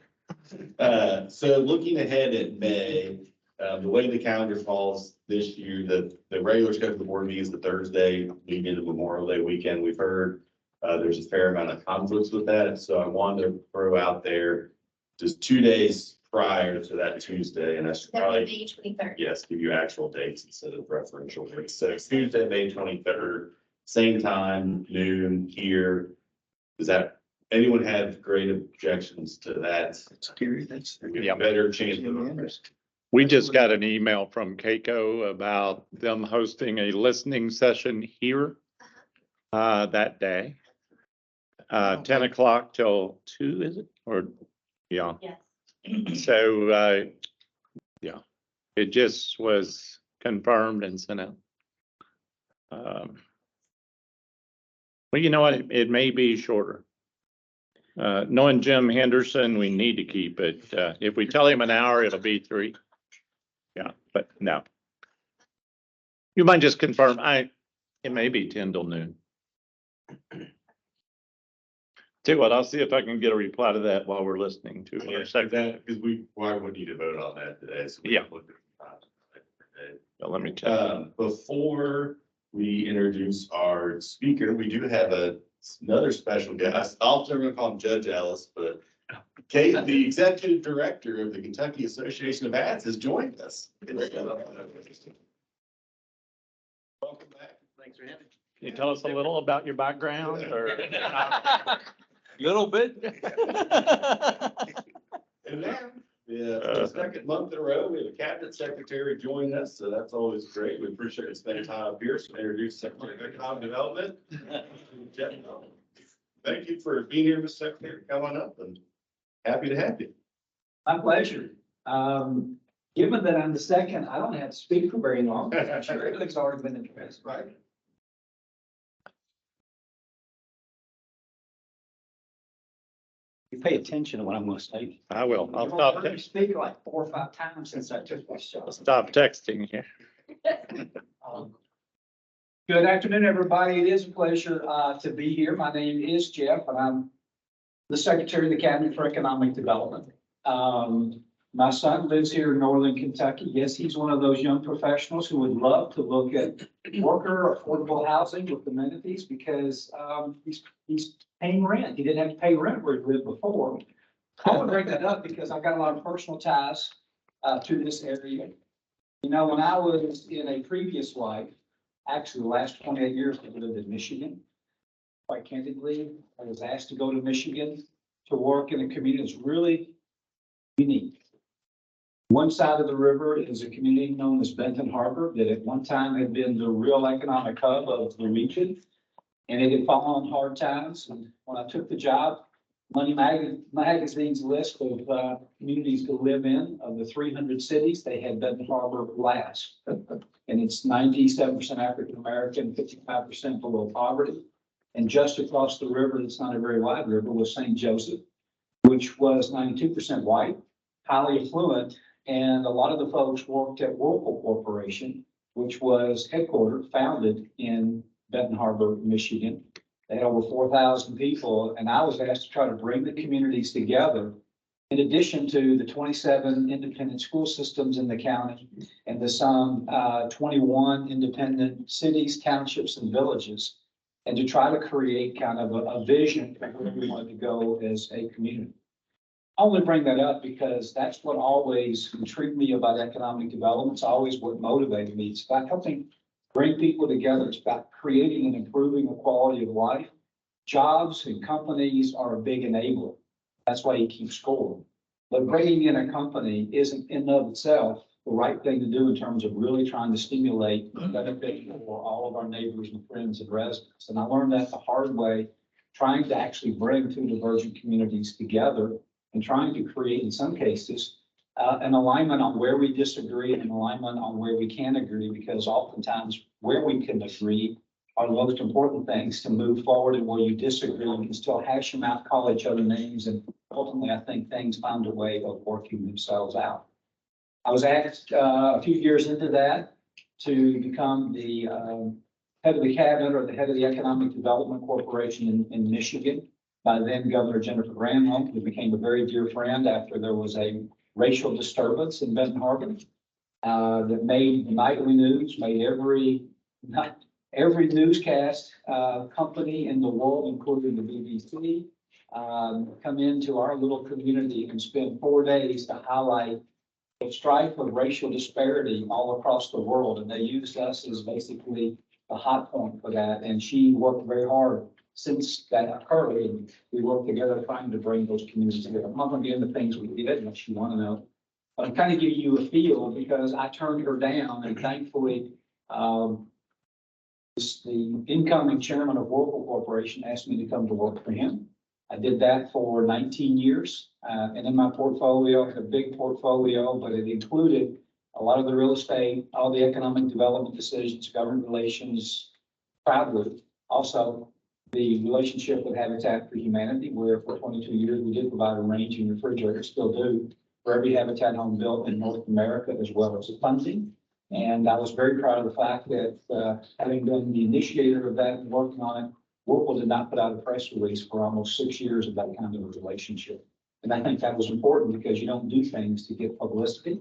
Speaker 4: So looking ahead at May, the way the calendar falls this year, the regular scheduled board meeting is the Thursday leading into Memorial Day weekend. We've heard there's a fair amount of conflicts with that. So I wanted to throw out there just 2 days prior to that Tuesday, and I should
Speaker 9: That would
Speaker 4: probably,
Speaker 9: be May 23rd.
Speaker 4: yes, give you actual dates instead of referential dates. So it's Tuesday, May 23rd, same time, noon here. Does that, anyone have great objections to that?
Speaker 1: Yeah.
Speaker 4: Better chance of.
Speaker 1: We just got an email from Keiko about them hosting a listening session here that day. 10 o'clock till 2, is it? Or, yeah.
Speaker 9: Yes.
Speaker 1: So, yeah, it just was confirmed and sent out. Well, you know what? It may be shorter. Knowing Jim Henderson, we need to keep it. If we tell him an hour, it'll be 3. Yeah, but no. You might just confirm, it may be 10 till noon. Tell you what, I'll see if I can get a reply to that while we're listening to it.
Speaker 4: That, because why would need to vote on that today? So we
Speaker 1: Yeah.
Speaker 4: looked at the time. Let me tell. Before we introduce our speaker, we do have another special guest. I'm gonna call him Judge Ellis, but Kate, the executive director of the Kentucky Association of Ads, has joined us. Welcome back.
Speaker 2: Thanks for having me.
Speaker 13: Can you tell us a little about your background or?
Speaker 1: Little bit.
Speaker 4: And now, yeah, for the second month in a row, we have a cabinet secretary joining us, so that's always great. We appreciate you spending time up here. So introduce Secretary of Economic Development. Jeff. Thank you for being here, Mr. Secretary, come on up and happy to have you.
Speaker 6: My pleasure. Given that I'm the second, I don't have to speak for very long. I'm sure everything's already been addressed, right? You pay attention to what I'm going to say.
Speaker 13: I will. I'll
Speaker 6: You've
Speaker 13: stop,
Speaker 6: heard me speak like 4 or 5 times since I took this job.
Speaker 13: stop texting here.
Speaker 6: Good afternoon, everybody. It is a pleasure to be here. My name is Jeff, and I'm the Secretary of the Cabinet for Economic Development. My son lives here in northern Kentucky. Yes, he's one of those young professionals who would love to look at worker affordable housing with amenities because he's paying rent. He didn't have to pay rent where he lived before. I want to bring that up because I've got a lot of personal ties to this area. You know, when I was in a previous life, actually the last 28 years, I lived in Michigan. Quite candidly, I was asked to go to Michigan to work in a community that's really unique. One side of the river is a community known as Benton Harbor that at one time had been the real economic hub of the region. And it had fallen on hard times. And when I took the job, Money Magazine's list of communities to live in, of the 300 cities, they had Benton Harbor last. And it's 97% African American, 55% below poverty. And just across the river, it's not a very wide river, was St. Joseph, which was 92% white, highly affluent. And a lot of the folks worked at Whirlpool Corporation, which was headquartered, founded in Benton Harbor, Michigan. They had over 4,000 people, and I was asked to try to bring the communities together. In addition to the 27 independent school systems in the county and the some 21 independent cities, townships, and villages, and to try to create kind of a vision for where we wanted to go as a community. I only bring that up because that's what always intrigued me about economic development. It's always what motivated me. It's about helping bring people together. It's about creating and improving the quality of life. Jobs and companies are a big enabler. That's why you keep score. But bringing in a company isn't in and of itself the right thing to do in terms of really trying to stimulate benefit for all of our neighbors and friends and residents. And I learned that the hard way, trying to actually bring two divergent communities together and trying to create, in some cases, an alignment on where we disagree and an alignment on where we can agree, because oftentimes where we can agree are the most important things to move forward, and where you disagree, you can still hash them out, call each other names, and ultimately, I think things find a way of working themselves out. I was asked a few years into that to become the head of the cabinet or the head of the Economic Development Corporation in Michigan by then Governor Jennifer Granholm, who became a very dear friend after there was a racial disturbance in Benton Harbor that made the nightly news, made every newscast company in the world, including the BBC, come into our little community and spend 4 days to highlight the strife of racial disparity all across the world. And they used us as basically the hot point for that. And she worked very hard since that occurred. And we worked together trying to bring those communities together. I'm not going to get into things we did unless you want to know. But I'm kind of giving you a feel because I turned her down, and thankfully, the incoming chairman of Whirlpool Corporation asked me to come to work for him. I did that for 19 years. And in my portfolio, a big portfolio, but it included a lot of the real estate, all the economic development decisions, government relations, proudly. Also, the relationship with Habitat for Humanity, where for 22 years we did provide a ranging refrigerator, still do, for every Habitat home built in North America, as well as funding. And I was very proud of the fact that having been the initiator of that and working on it, Whirlpool did not put out a press release for almost 6 years of that kind of a relationship. And I think that was important because you don't do things to get publicity.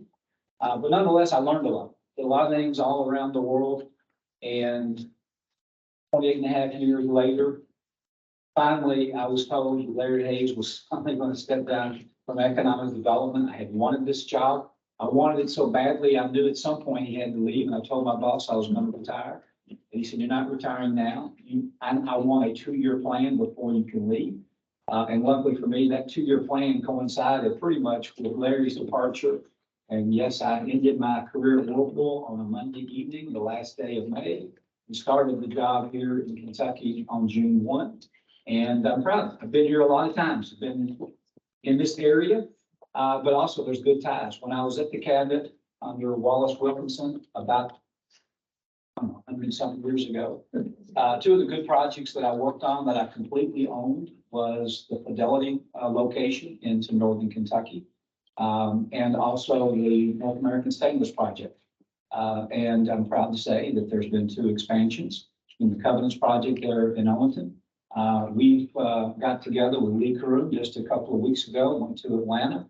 Speaker 6: But nonetheless, I learned a lot. did a lot of things all around the world. And 28 and a half years later, finally, I was told that Larry Hayes was finally going to step down from economic development. I had wanted this job. I wanted it so badly. I knew at some point he had to leave, and I told my boss I was going to retire. And he said, "You're not retiring now. I want a 2-year plan before you can leave." And luckily for me, that 2-year plan coincided pretty much with Larry's departure. And yes, I ended my career at Whirlpool on a Monday evening, the last day of May, and started the job here in Kentucky on June 1. And I'm proud. I've been here a lot of times. I've been in this area, but also there's good ties. When I was at the cabinet under Wallace Wilkinson about 100-something years ago, 2 of the good projects that I worked on that I completely owned was the Fidelity location into northern Kentucky, and also the North American Stainless project. And I'm proud to say that there's been 2 expansions in the Covenants project there in Owenston. We've got together with Lee Carew just a couple of weeks ago, went to Atlanta.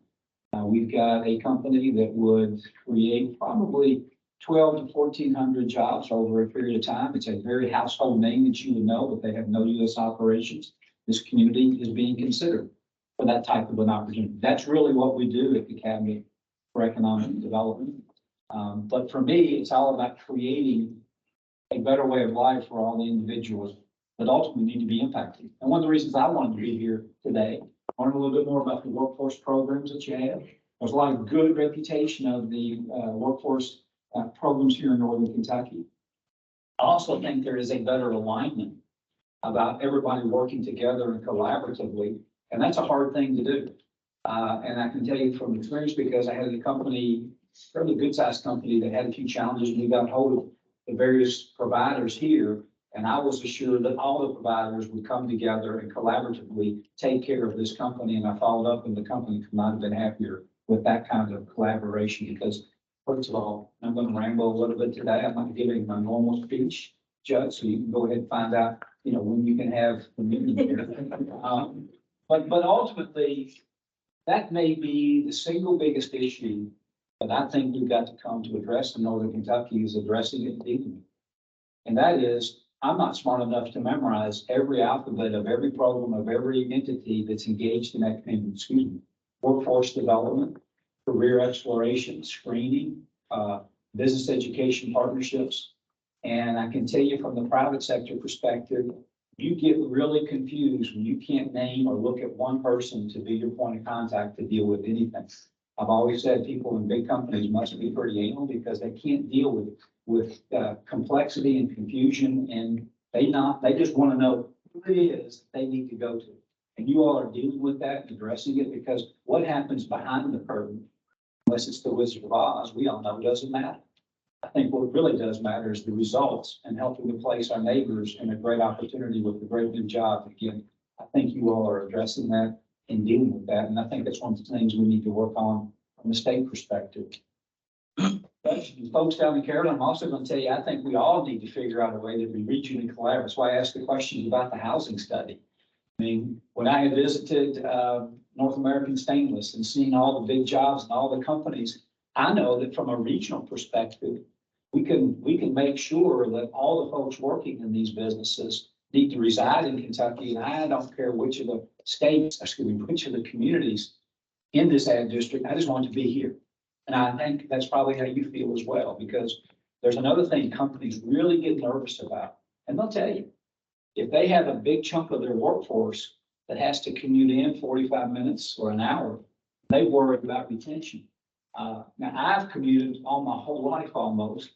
Speaker 6: We've got a company that would create probably 12 to 1,400 jobs over a period of time. It's a very household name that you would know, but they have no U.S. operations. This community is being considered for that type of an opportunity. That's really what we do at the Cabinet for Economic Development. But for me, it's all about creating a better way of life for all the individuals that ultimately need to be impacted. And one of the reasons I wanted to be here today, learn a little bit more about the workforce programs that you have. There's a lot of good reputation of the workforce programs here in northern Kentucky. I also think there is a better alignment about everybody working together and collaboratively, and that's a hard thing to do. And I can tell you from experience, because I had a company, fairly good sized company that had a few challenges, and we got hold of the various providers here. And I was assured that all the providers would come together and collaboratively take care of this company. And I followed up, and the company could not have been happier with that kind of collaboration. Because first of all, I'm going to ramble a little bit today. I'm not giving my normal speech, Judge, so you can go ahead and find out, when you can have the meeting here. But ultimately, that may be the single biggest issue that I think we've got to come to address in northern Kentucky, is addressing it deeply. And that is, I'm not smart enough to memorize every alphabet of every program of every entity that's engaged in that, workforce development, career exploration, screening, business education partnerships. And I can tell you from the private sector perspective, you get really confused when you can't name or look at one person to be your point of contact to deal with anything. I've always said people in big companies must be pretty anal, because they can't deal with complexity and confusion, and they just want to know who it is they need to go to. And you all are dealing with that and addressing it, because what happens behind the curtain, unless it's the Wizard of Oz, we all know doesn't matter. I think what really does matter is the results, and helping to place our neighbors in a great opportunity with a great new job. Again, I think you all are addressing that and dealing with that. And I think that's one of the things we need to work on from a state perspective. But folks down in Carolina, I'm also going to tell you, I think we all need to figure out a way to be regionally collaborative. That's why I asked the questions about the housing study. I mean, when I had visited North American Stainless and seen all the big jobs and all the companies, I know that from a regional perspective, we can make sure that all the folks working in these businesses need to reside in Kentucky. And I don't care which of the states, which of the communities in this ad district, I just want to be here. And I think that's probably how you feel as well, because there's another thing companies really get nervous about. And they'll tell you, if they have a big chunk of their workforce that has to commute in 45 minutes or an hour, they worry about retention. Now, I've commuted all my whole life almost,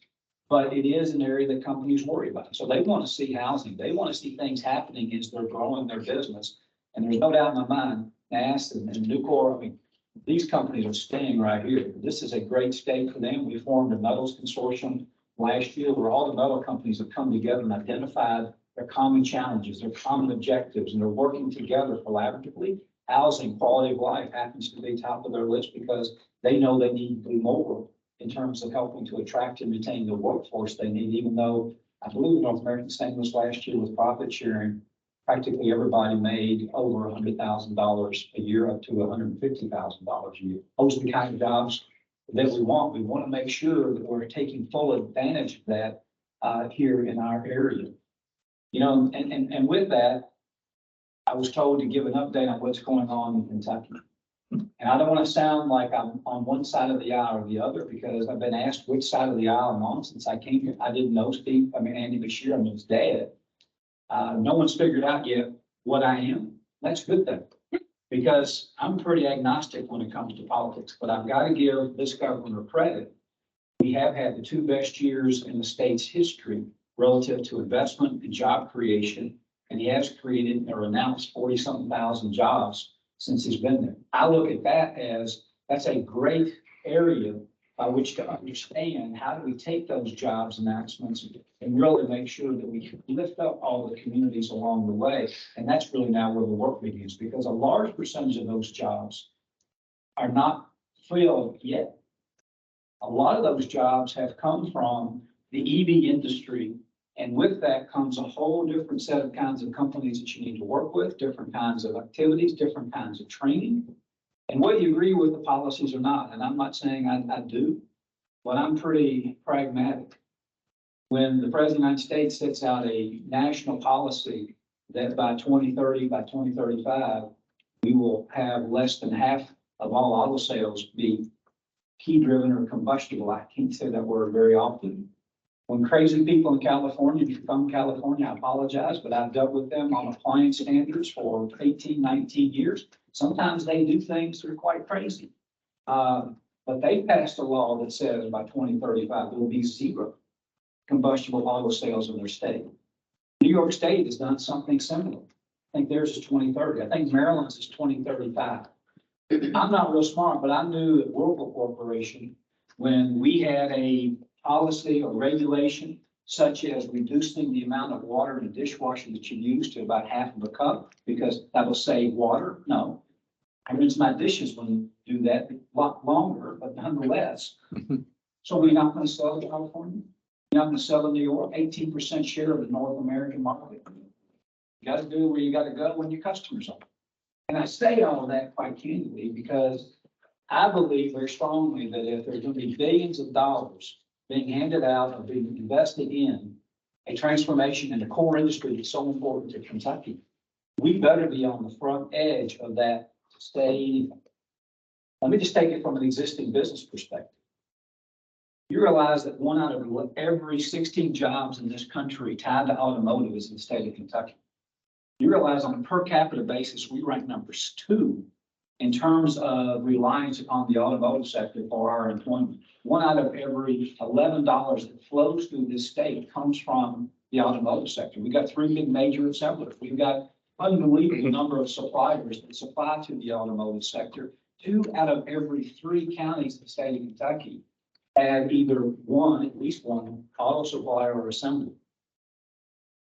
Speaker 6: but it is an area that companies worry about. So they want to see housing. They want to see things happening as they're growing their business. And there's no doubt in my mind, NAST and Nucor, I mean, these companies are staying right here. This is a great state for them. We formed a metals consortium last year where all the metal companies have come together and identified their common challenges, their common objectives, and they're working together collaboratively. Housing, quality of life happens to be top of their list, because they know they need to do more in terms of helping to attract and retain the workforce they need, even though I believe North American Stainless last year with profit sharing, practically everybody made over $100,000 a year, up to $150,000 a year. Those are the kind of jobs that we want. We want to make sure that we're taking full advantage of that here in our area. You know, and with that, I was told to give an update on what's going on in Kentucky. And I don't want to sound like I'm on one side of the aisle or the other, because I've been asked which side of the aisle I'm on since I came here. I didn't know Andy Bashir, I'm his dad. No one's figured out yet what I am. That's a good thing, because I'm pretty agnostic when it comes to politics, but I've got to give this governor credit. We have had the 2 best years in the state's history relative to investment and job creation. And he has created or announced 40-something thousand jobs since he's been there. I look at that as, that's a great area by which to understand how do we take those jobs announcements and really make sure that we lift up all the communities along the way. And that's really now where the work begins, because a large percentage of those jobs are not filled yet. A lot of those jobs have come from the EV industry. And with that comes a whole different set of kinds of companies that you need to work with, different kinds of activities, different kinds of training. And whether you agree with the policies or not, and I'm not saying I do, but I'm pretty pragmatic. When the President of the United States sets out a national policy that by 2030, by 2035, we will have less than half of all auto sales be key-driven or combustible. I can't say that word very often. When crazy people in California, if you're from California, I apologize, but I've dealt with them on appliance standards for 18, 19 years. Sometimes they do things that are quite crazy. But they passed a law that says by 2035, there will be 0 combustible auto sales in their state. New York State has done something similar. I think theirs is 2030. I think Maryland's is 2035. I'm not real smart, but I knew at Whirlpool Corporation, when we had a policy or regulation such as reducing the amount of water in a dishwasher that you use to about half of a cup, because that will save water. No, I rinse my dishes when you do that a lot longer, but nonetheless. So we're not going to sell in California. You're not going to sell in New York. 18% share of the North American market. You got to do where you got to go when your customers are. And I say all of that quite candidly because I believe very strongly that if there's going to be billions of dollars being handed out or being invested in a transformation in the core industry that's so important to Kentucky, we better be on the front edge of that to stay. Let me just take it from an existing business perspective. You realize that 1 out of every 16 jobs in this country tied to automotive is in the state of Kentucky. You realize on a per capita basis, we rank numbers 2 in terms of reliance upon the automotive sector for our employment. 1 out of every $11 that flows through this state comes from the automotive sector. We've got 3 big major assemblers. We've got unbelievable number of suppliers that supply to the automotive sector. 2 out of every 3 counties in the state of Kentucky have either at least one auto supplier or assembly.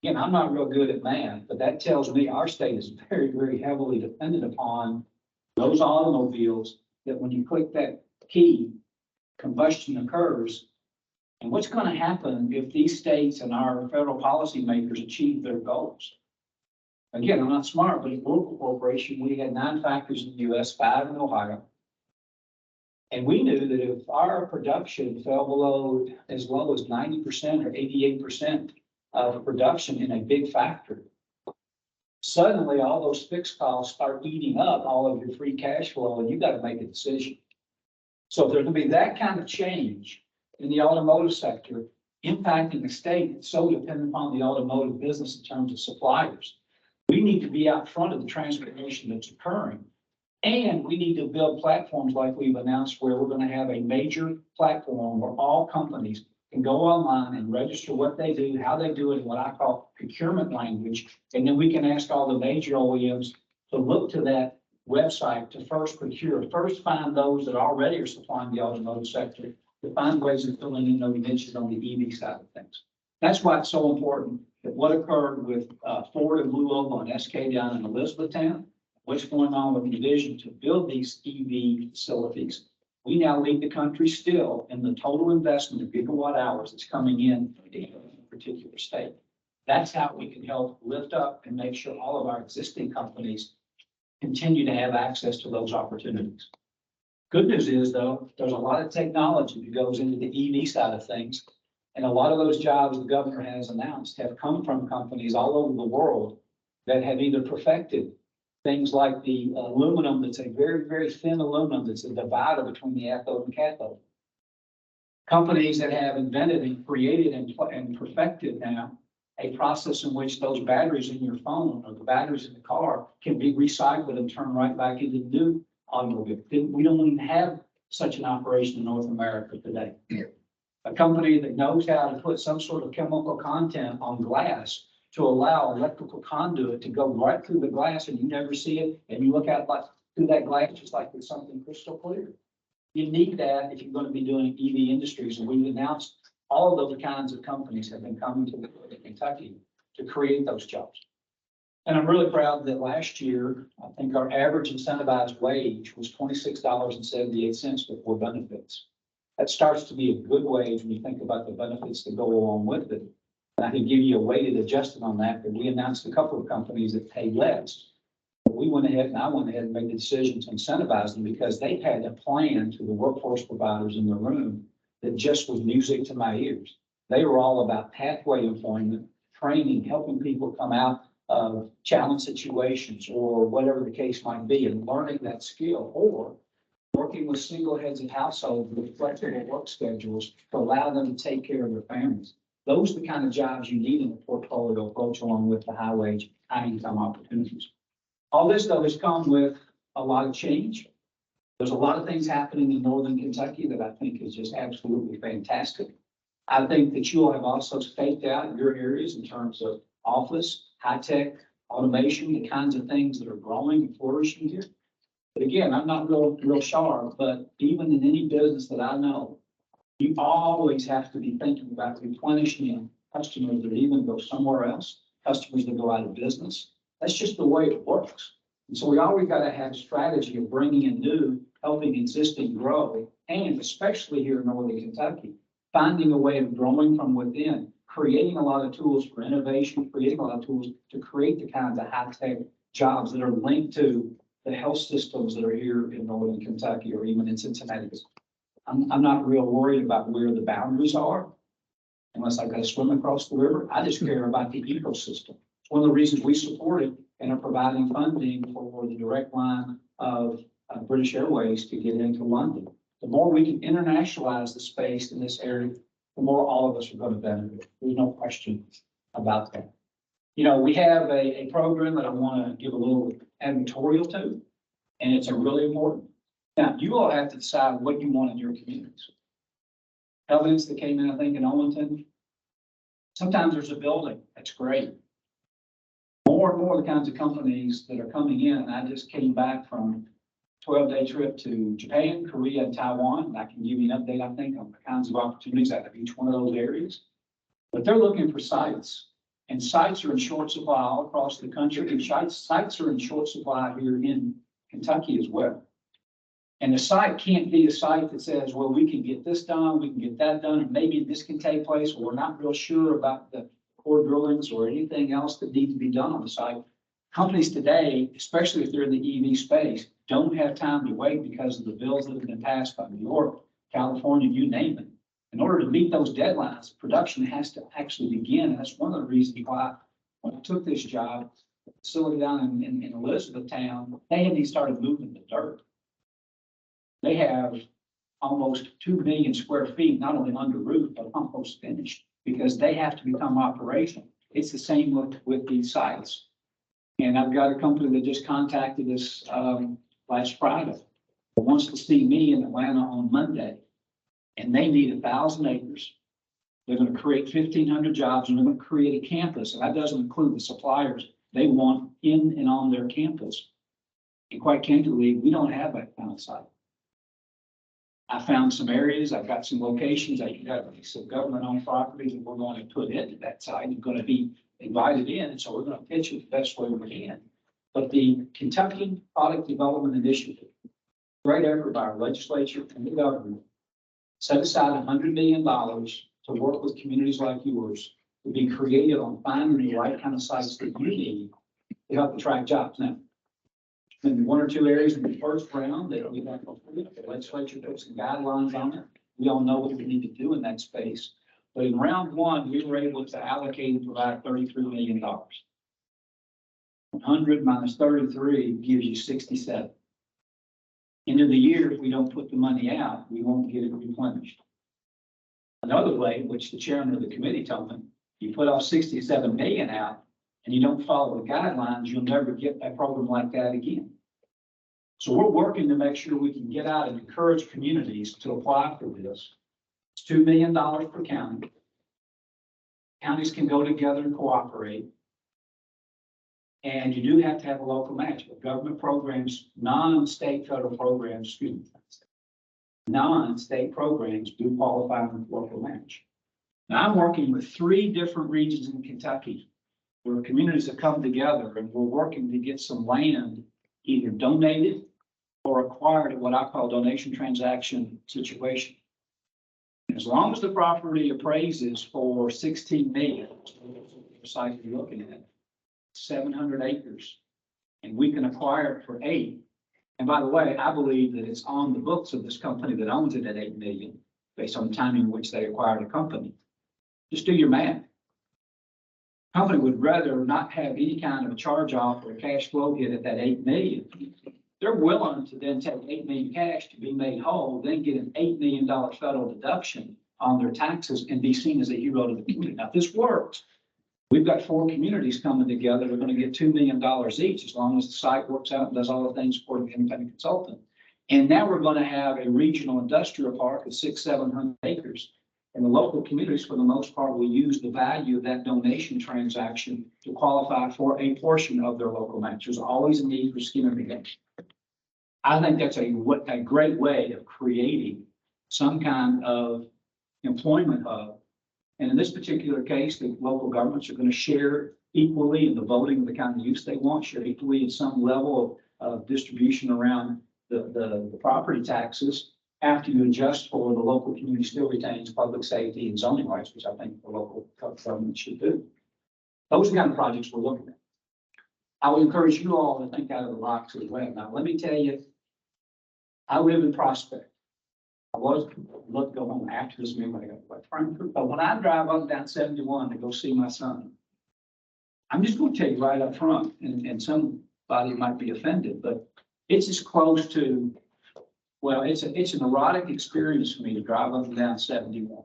Speaker 6: Again, I'm not real good at math, but that tells me our state is very, very heavily dependent upon those automobiles that when you click that key, combustion occurs. And what's going to happen if these states and our federal policymakers achieve their goals? Again, I'm not smart, but at Whirlpool Corporation, we had 9 factories in the U.S., 5 in Ohio. And we knew that if our production fell below as low as 90% or 88% of production in a big factory, suddenly all those fixed costs start eating up all of your free cash flow, and you got to make a decision. So if there's going to be that kind of change in the automotive sector impacting the state that's so dependent upon the automotive business in terms of suppliers, we need to be out front of the transformation that's occurring. And we need to build platforms like we've announced, where we're going to have a major platform where all companies can go online and register what they do, how they do it, in what I call procurement language. And then we can ask all the major OEMs to look to that website to first procure, first find those that already are supplying the automotive sector, to find ways of filling in those niches on the EV side of things. That's why it's so important that what occurred with Ford and Blue Oval and SK down in Elizabethtown, what's going on with the vision to build these EV facilities. We now lead the country still in the total investment of gigawatt hours that's coming in a particular state. That's how we can help lift up and make sure all of our existing companies continue to have access to those opportunities. Good news is though, there's a lot of technology that goes into the EV side of things. And a lot of those jobs the governor has announced have come from companies all over the world that have either perfected things like the aluminum that's a very, very thin aluminum that's a divider between the anode and cathode. Companies that have invented and created and perfected now a process in which those batteries in your phone or the batteries in the car can be recycled and turned right back into new automobile. We don't even have such an operation in North America today. A company that knows how to put some sort of chemical content on glass to allow electrical conduit to go right through the glass and you never see it, and you look at like through that glass just like it's something crystal clear. You need that if you're going to be doing EV industries, and we've announced all of those kinds of companies have been coming to Kentucky to create those jobs. And I'm really proud that last year, I think our average incentivized wage was $26.78 before benefits. That starts to be a good wage when you think about the benefits that go along with it. And I can give you a weighted adjustment on that, but we announced a couple of companies that pay less. But we went ahead and I went ahead and made the decision to incentivize them because they had a plan to the workforce providers in the room that just was music to my ears. They were all about pathway employment, training, helping people come out of challenge situations or whatever the case might be, and learning that skill, or working with single heads of households with flexible work schedules to allow them to take care of their families. Those are the kind of jobs you need in the portfolio approach along with the high wage, high income opportunities. All this though has come with a lot of change. There's a lot of things happening in Northern Kentucky that I think is just absolutely fantastic. I think that you all have also staked out your areas in terms of office, high-tech, automation, the kinds of things that are growing and flourishing here. But again, I'm not real sharp, but even in any business that I know, you always have to be thinking about replenishing customers that even go somewhere else, customers that go out of business. That's just the way it works. And so we always got to have a strategy of bringing in new, helping existing grow, and especially here in Northern Kentucky, finding a way of growing from within, creating a lot of tools for innovation, creating a lot of tools to create the kinds of high-tech jobs that are linked to the health systems that are here in Northern Kentucky or even in Cincinnati. I'm not real worried about where the boundaries are, unless I got to swim across the river. I just care about the ecosystem. It's one of the reasons we support it and are providing funding for the direct line of British Airways to get into London. The more we can internationalize the space in this area, the more all of us are going to benefit. There's no question about that. You know, we have a program that I want to give a little editorial to, and it's a really important. Now, you all have to decide what you want in your communities. Evidence that came in, I think, in Owenston. Sometimes there's a building. That's great. More and more the kinds of companies that are coming in. I just came back from a 12-day trip to Japan, Korea, and Taiwan. And I can give you an update, I think, on the kinds of opportunities out of each one of those areas. But they're looking for sites. And sites are in short supply all across the country. And sites are in short supply here in Kentucky as well. And the site can't be a site that says, well, we can get this done, we can get that done, and maybe this can take place, or we're not real sure about the core drillings or anything else that needs to be done on the site. Companies today, especially if they're in the EV space, don't have time to wait because of the bills that have been passed by New York, California, you name it. In order to meet those deadlines, production has to actually begin. And that's one of the reasons why when I took this job, the facility down in Elizabethtown, they hadn't even started moving the dirt. They have almost 2 million square feet, not only under roof, but almost finished because they have to become operational. It's the same with these sites. And I've got a company that just contacted us last Friday, wants to see me in Atlanta on Monday. And they need 1,000 acres. They're going to create 1,500 jobs and they're going to create a campus. And that doesn't include the suppliers they want in and on their campus. And quite candidly, we don't have that kind of site. I found some areas, I've got some locations, I've got some government-owned properties that we're going to put into that site and going to be invited in. And so we're going to pitch it the best way we can. But the Kentucky Product Development Initiative, great effort by our legislature and the government, set aside $100 million to work with communities like yours to be creative on finding the right kind of sites that you need to help attract jobs. Now, in one or two areas in the first round that we have, the legislature put some guidelines on it. We all know what we need to do in that space. But in round one, we were able to allocate and provide $33 million. 100 minus 33 gives you 67. End of the year, if we don't put the money out, we won't get it replenished. Another way, which the chairman of the committee told me, you put off 67 million out and you don't follow the guidelines, you'll never get a program like that again. So we're working to make sure we can get out and encourage communities to apply for this. It's $2 million per county. Counties can go together and cooperate. And you do have to have a local match, but government programs, non-state federal programs, excuse me, non-state programs do qualify for local match. Now, I'm working with 3 different regions in Kentucky where communities have come together and we're working to get some land either donated or acquired in what I call donation transaction situation. As long as the property appraises for 16 million, precisely looking at 700 acres, and we can acquire it for 8. And by the way, I believe that it's on the books of this company that owns it at 8 million, based on the timing in which they acquired the company. Just do your math. Company would rather not have any kind of a charge off or a cash flow hit at that 8 million. They're willing to then take 8 million cash to be made whole, then get an $8 million federal deduction on their taxes and be seen as a hero to the community. Now, if this works, we've got 4 communities coming together. We're going to get $2 million each as long as the site works out and does all the things for the independent consultant. And now we're going to have a regional industrial park of 600-700 acres. And the local communities, for the most part, will use the value of that donation transaction to qualify for a portion of their local match. There's always a need for skin in the game. I think that's a great way of creating some kind of employment hub. And in this particular case, the local governments are going to share equally in the voting of the kind of use they want, share equally in some level of distribution around the property taxes after you adjust for the local community still retains public safety and zoning rights, which I think the local government should do. Those are the kind of projects we're looking at. I would encourage you all to think out of the box as well. Now, let me tell you, I live in Prospect. I was looking to go home after this meeting, I got quite Frankfurt, but when I drive up and down 71 to go see my son, I'm just going to tell you right up front, and somebody might be offended, but it's as close to, well, it's an erotic experience for me to drive up and down 71.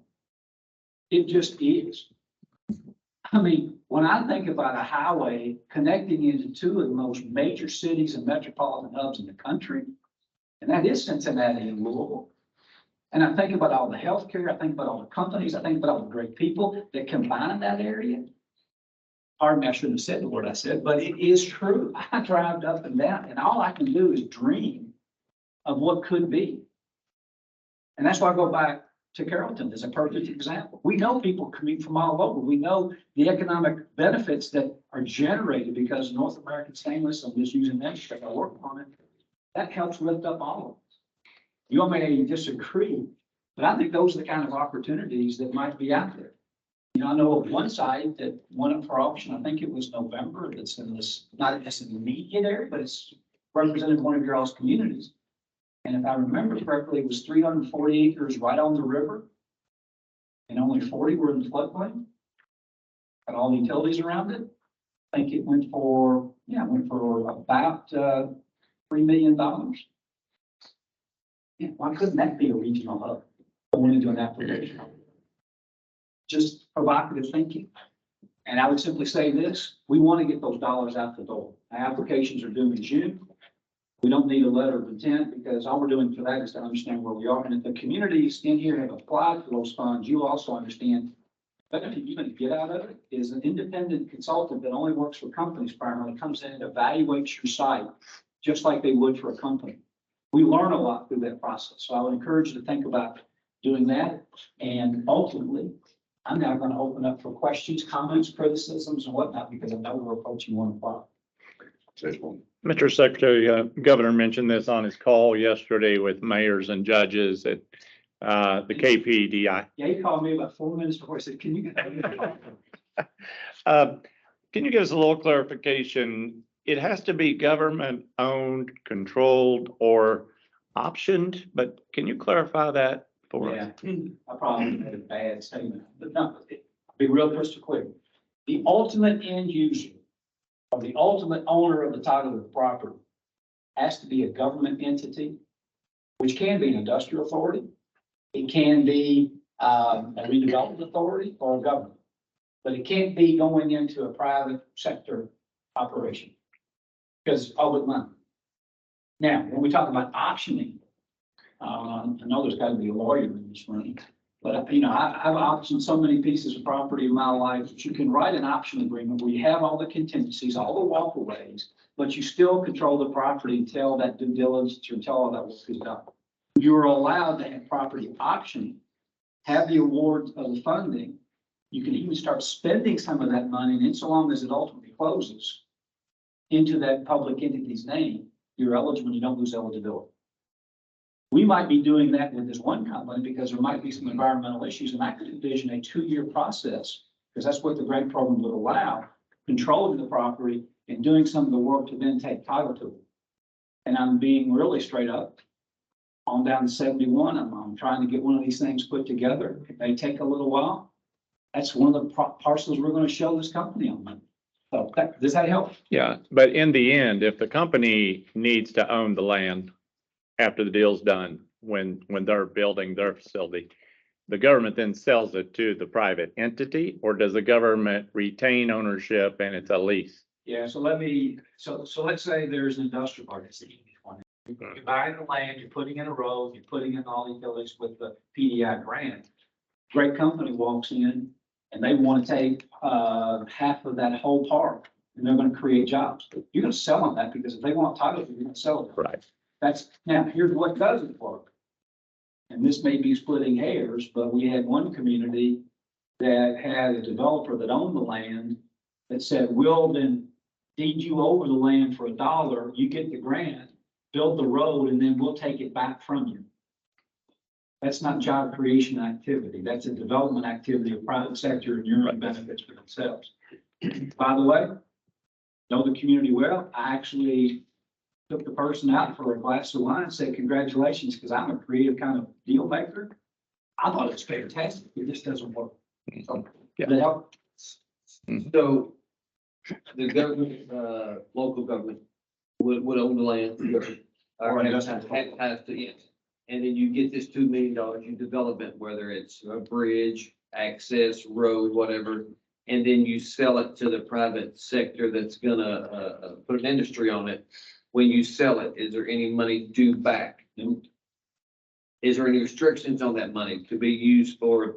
Speaker 6: It just is. I mean, when I think about a highway connecting into 2 of the most major cities and metropolitan hubs in the country, and that is Cincinnati and Louisville. And I think about all the healthcare, I think about all the companies, I think about all the great people that combine in that area. Pardon me, I shouldn't have said the word I said, but it is true. I drive up and down, and all I can do is dream of what could be. And that's why I go back to Carrollton as a perfect example. We know people coming from all over. We know the economic benefits that are generated because North American Stainless, I'm just using that because I work on it, that helps lift up all of us. You all may disagree, but I think those are the kind of opportunities that might be out there. You know, I know of one site that went up for auction, I think it was November, that's in this, not in this immediate area, but it's represented one of your all's communities. And if I remember correctly, it was 340 acres right on the river. And only 40 were in the floodplain. Got all the utilities around it. I think it went for about $3 million. Yeah, why couldn't that be a regional hub going into an application? Just provocative thinking. And I would simply say this, we want to get those dollars out the door. Our applications are due in June. We don't need a letter of intent because all we're doing for that is to understand where we are. And if the communities in here have applied for those funds, you also understand the benefit you're going to get out of it is an independent consultant that only works for companies primarily comes in and evaluates your site just like they would for a company. We learn a lot through that process. So I would encourage you to think about doing that. And ultimately, I'm now going to open up for questions, comments, criticisms, and whatnot, because I know we're approaching 1 o'clock.
Speaker 13: Mr. Secretary, Governor mentioned this on his call yesterday with mayors and judges at the KPDI.
Speaker 6: Yeah, he called me about 4 minutes before. I said, can you get
Speaker 13: Can you give us a little clarification it has to be government owned, controlled, or optioned, but can you clarify that for us?
Speaker 6: Yeah, I probably made a bad statement, but no, I'll be real crystal clear. The ultimate end user or the ultimate owner of the title of the property has to be a government entity, which can be an industrial authority. It can be a redevelopment authority or a government, but it can't be going into a private sector operation because it's public money. Now, when we talk about optioning, I know there's got to be a lawyer in this room, but I've optioned so many pieces of property in my life that you can write an option agreement where you have all the contingencies, all the walkaways, but you still control the property until that due diligence or until all that work is done. You're allowed to have property option, have the awards of the funding. You can even start spending some of that money, and so long as it ultimately closes into that public entity's name, you're eligible, you don't lose eligibility. We might be doing that with this one company because there might be some environmental issues, and I could envision a 2-year process, because that's what the grant program would allow, controlling the property and doing some of the work to then take title to it. And I'm being really straight up. On down to 71, I'm trying to get one of these things put together. It may take a little while. That's one of the parcels we're going to show this company on. So does that help?
Speaker 13: Yeah, but in the end, if the company needs to own the land after the deal's done, when they're building their facility, the government then sells it to the private entity, or does the government retain ownership and it's a lease?
Speaker 6: Yeah, so let's say there's an industrial park. That's the easiest one. You're buying the land, you're putting in a road, you're putting in all the utilities with the PDI grant. Great company walks in and they want to take half of that whole park and they're going to create jobs. You're going to sell them that because if they want title, you're going to sell it.
Speaker 13: Right.
Speaker 6: Now, here's what doesn't work. And this may be splitting hairs, but we had one community that had a developer that owned the land that said, we'll then deed you over the land for $1, you get the grant, build the road, and then we'll take it back from you. That's not job creation activity. That's a development activity of private sector and your own benefits for themselves. By the way, know the community well. I actually took the person out for a glass of wine and said, congratulations, because I'm a creative kind of deal maker. I thought it was fantastic. It just doesn't work. So,
Speaker 13: Yeah.
Speaker 6: that help?
Speaker 14: So the government, local government would own the land.
Speaker 6: Or
Speaker 14: Or
Speaker 6: has
Speaker 14: has
Speaker 6: to.
Speaker 14: to, yes. And then you get this $2 million, you develop it, whether it's a bridge, access, road, whatever. And then you sell it to the private sector that's gonna, put an industry on it. When you sell it, is there any money due back? Is there any restrictions on that money to be used for,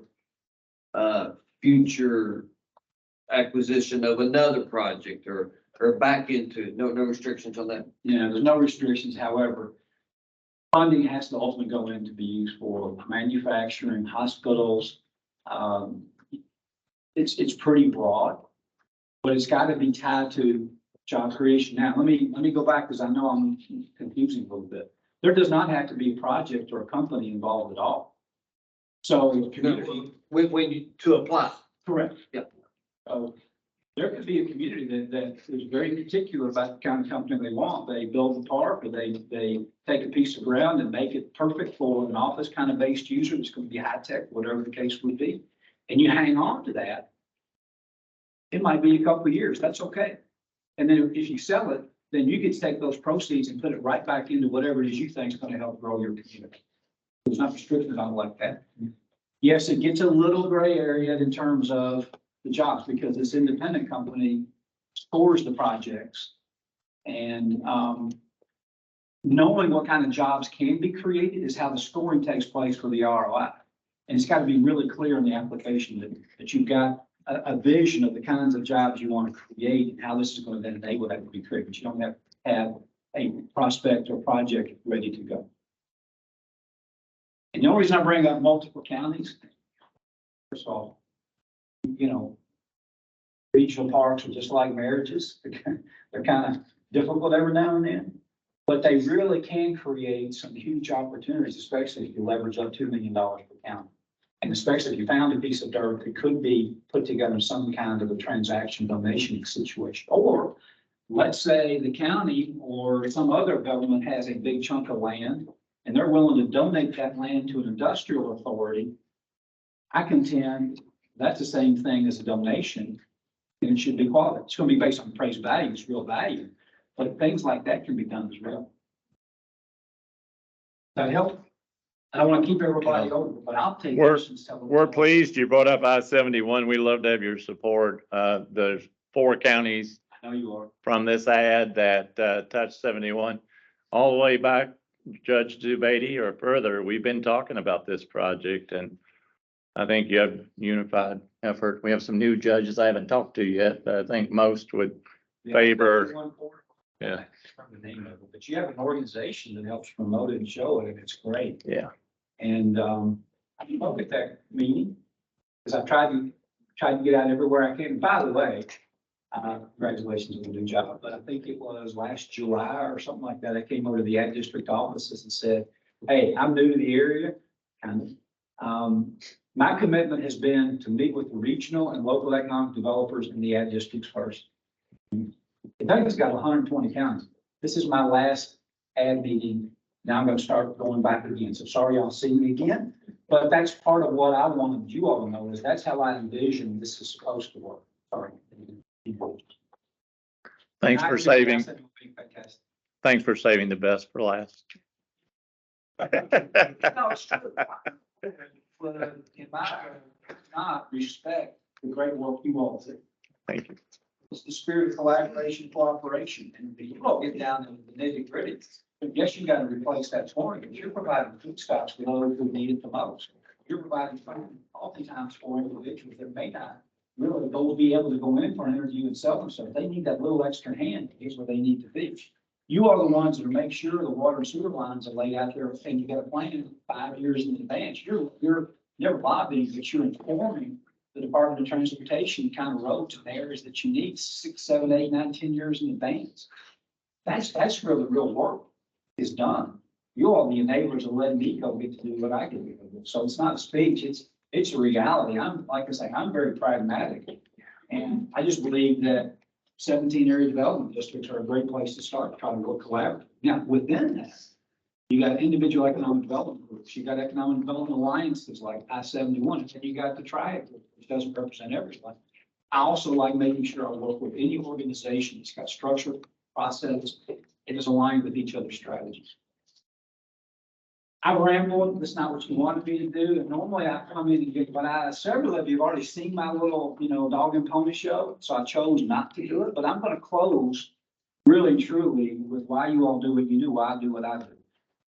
Speaker 14: future acquisition of another project or back into, no restrictions on that?
Speaker 6: Yeah, there's no restrictions. However, funding has to ultimately go in to be used for manufacturing, hospitals. It's pretty broad, but it's got to be tied to job creation. Now, let me go back because I know I'm confusing a little bit. There does not have to be a project or a company involved at all. So community,
Speaker 14: When you, to apply.
Speaker 6: correct.
Speaker 14: Yeah.
Speaker 6: So there could be a community that is very particular about the kind of company they want. They build the park or they take a piece of ground and make it perfect for an office kind of based user that's going to be high tech, whatever the case would be. And you hang on to that. It might be a couple of years. That's okay. And then if you sell it, then you get to take those proceeds and put it right back into whatever it is you think is going to help grow your community. There's not restrictions on it like that. Yes, it gets a little gray area in terms of the jobs because this independent company scores the projects. And knowing what kind of jobs can be created is how the scoring takes place for the ROI. And it's got to be really clear in the application that you've got a vision of the kinds of jobs you want to create and how this is going to then enable that to be created. But you don't have to have a prospect or project ready to go. And the only reason I bring up multiple counties, first of all, regional parks are just like marriages. They're kind of difficult every now and then, but they really can create some huge opportunities, especially if you leverage up $2 million per county. And especially if you found a piece of dirt that could be put together in some kind of a transaction donation situation, or let's say the county or some other government has a big chunk of land and they're willing to donate that land to an industrial authority. I contend that's the same thing as a donation and it should be quality. It's going to be based on appraised value, it's real value, but things like that can be done as well. That help? I don't want to keep everybody over, but I'll take questions.
Speaker 13: We're pleased you brought up I-71. We love to have your support. There's 4 counties
Speaker 6: I know you are.
Speaker 13: from this ad that touch 71 all the way back, Judge Zubeidi or further. We've been talking about this project and I think you have unified effort. We have some new judges I haven't talked to yet, but I think most would favor. Yeah.
Speaker 6: From the name of it, but you have an organization that helps promote it and show it, and it's great.
Speaker 13: Yeah.
Speaker 6: And I spoke at that meeting because I've tried to get out everywhere I can. And by the way, congratulations on the new job, but I think it was last July or something like that. I came over to the Ag District offices and said, "Hey, I'm new to the area." And my commitment has been to meet with the regional and local economic developers in the Ag Districts first. Kentucky's got 120 counties. This is my last ad meeting. Now I'm going to start going back again. So sorry y'all see me again, but that's part of what I wanted you all to know is that's how I envision this is supposed to work. Sorry.
Speaker 13: Thanks for saving. Thanks for saving the best for last.
Speaker 6: No, it's true. But in my not respect the great work you all do.
Speaker 13: Thank you.
Speaker 6: It's the spirit of collaboration, cooperation, and you all get down to the nitty gritty. But yes, you got to replace that flooring, but you're providing food stocks for those who need it the most. You're providing food oftentimes for individuals that may not really be able to go in for an interview and sell themselves. They need that little extra hand. Here's where they need to be. You are the ones that make sure the water and sewer lines are laid out there and you got a plan 5 years in advance. You're never lobbying, but you're informing the Department of Transportation kind of roads and areas that you need 6, 7, 8, 9, 10 years in advance. That's where the real work is done. You all the enablers of letting me go get to do what I can do. So it's not a speech, it's a reality. Like I say, I'm very pragmatic. And I just believe that 17 area development districts are a great place to start trying to work collaboratively. Now, within that, you got individual economic development groups, you got economic development alliances like I-71, and you got the triad, which doesn't represent everyone. I also like making sure I work with any organization that's got structure, process, and is aligned with each other's strategies. I rambled, that's not what you wanted me to do, and normally I come in and get, but several of you have already seen my little, dog and pony show, so I chose not to do it, but I'm gonna close really truly with why you all do what you do, why I do what I do.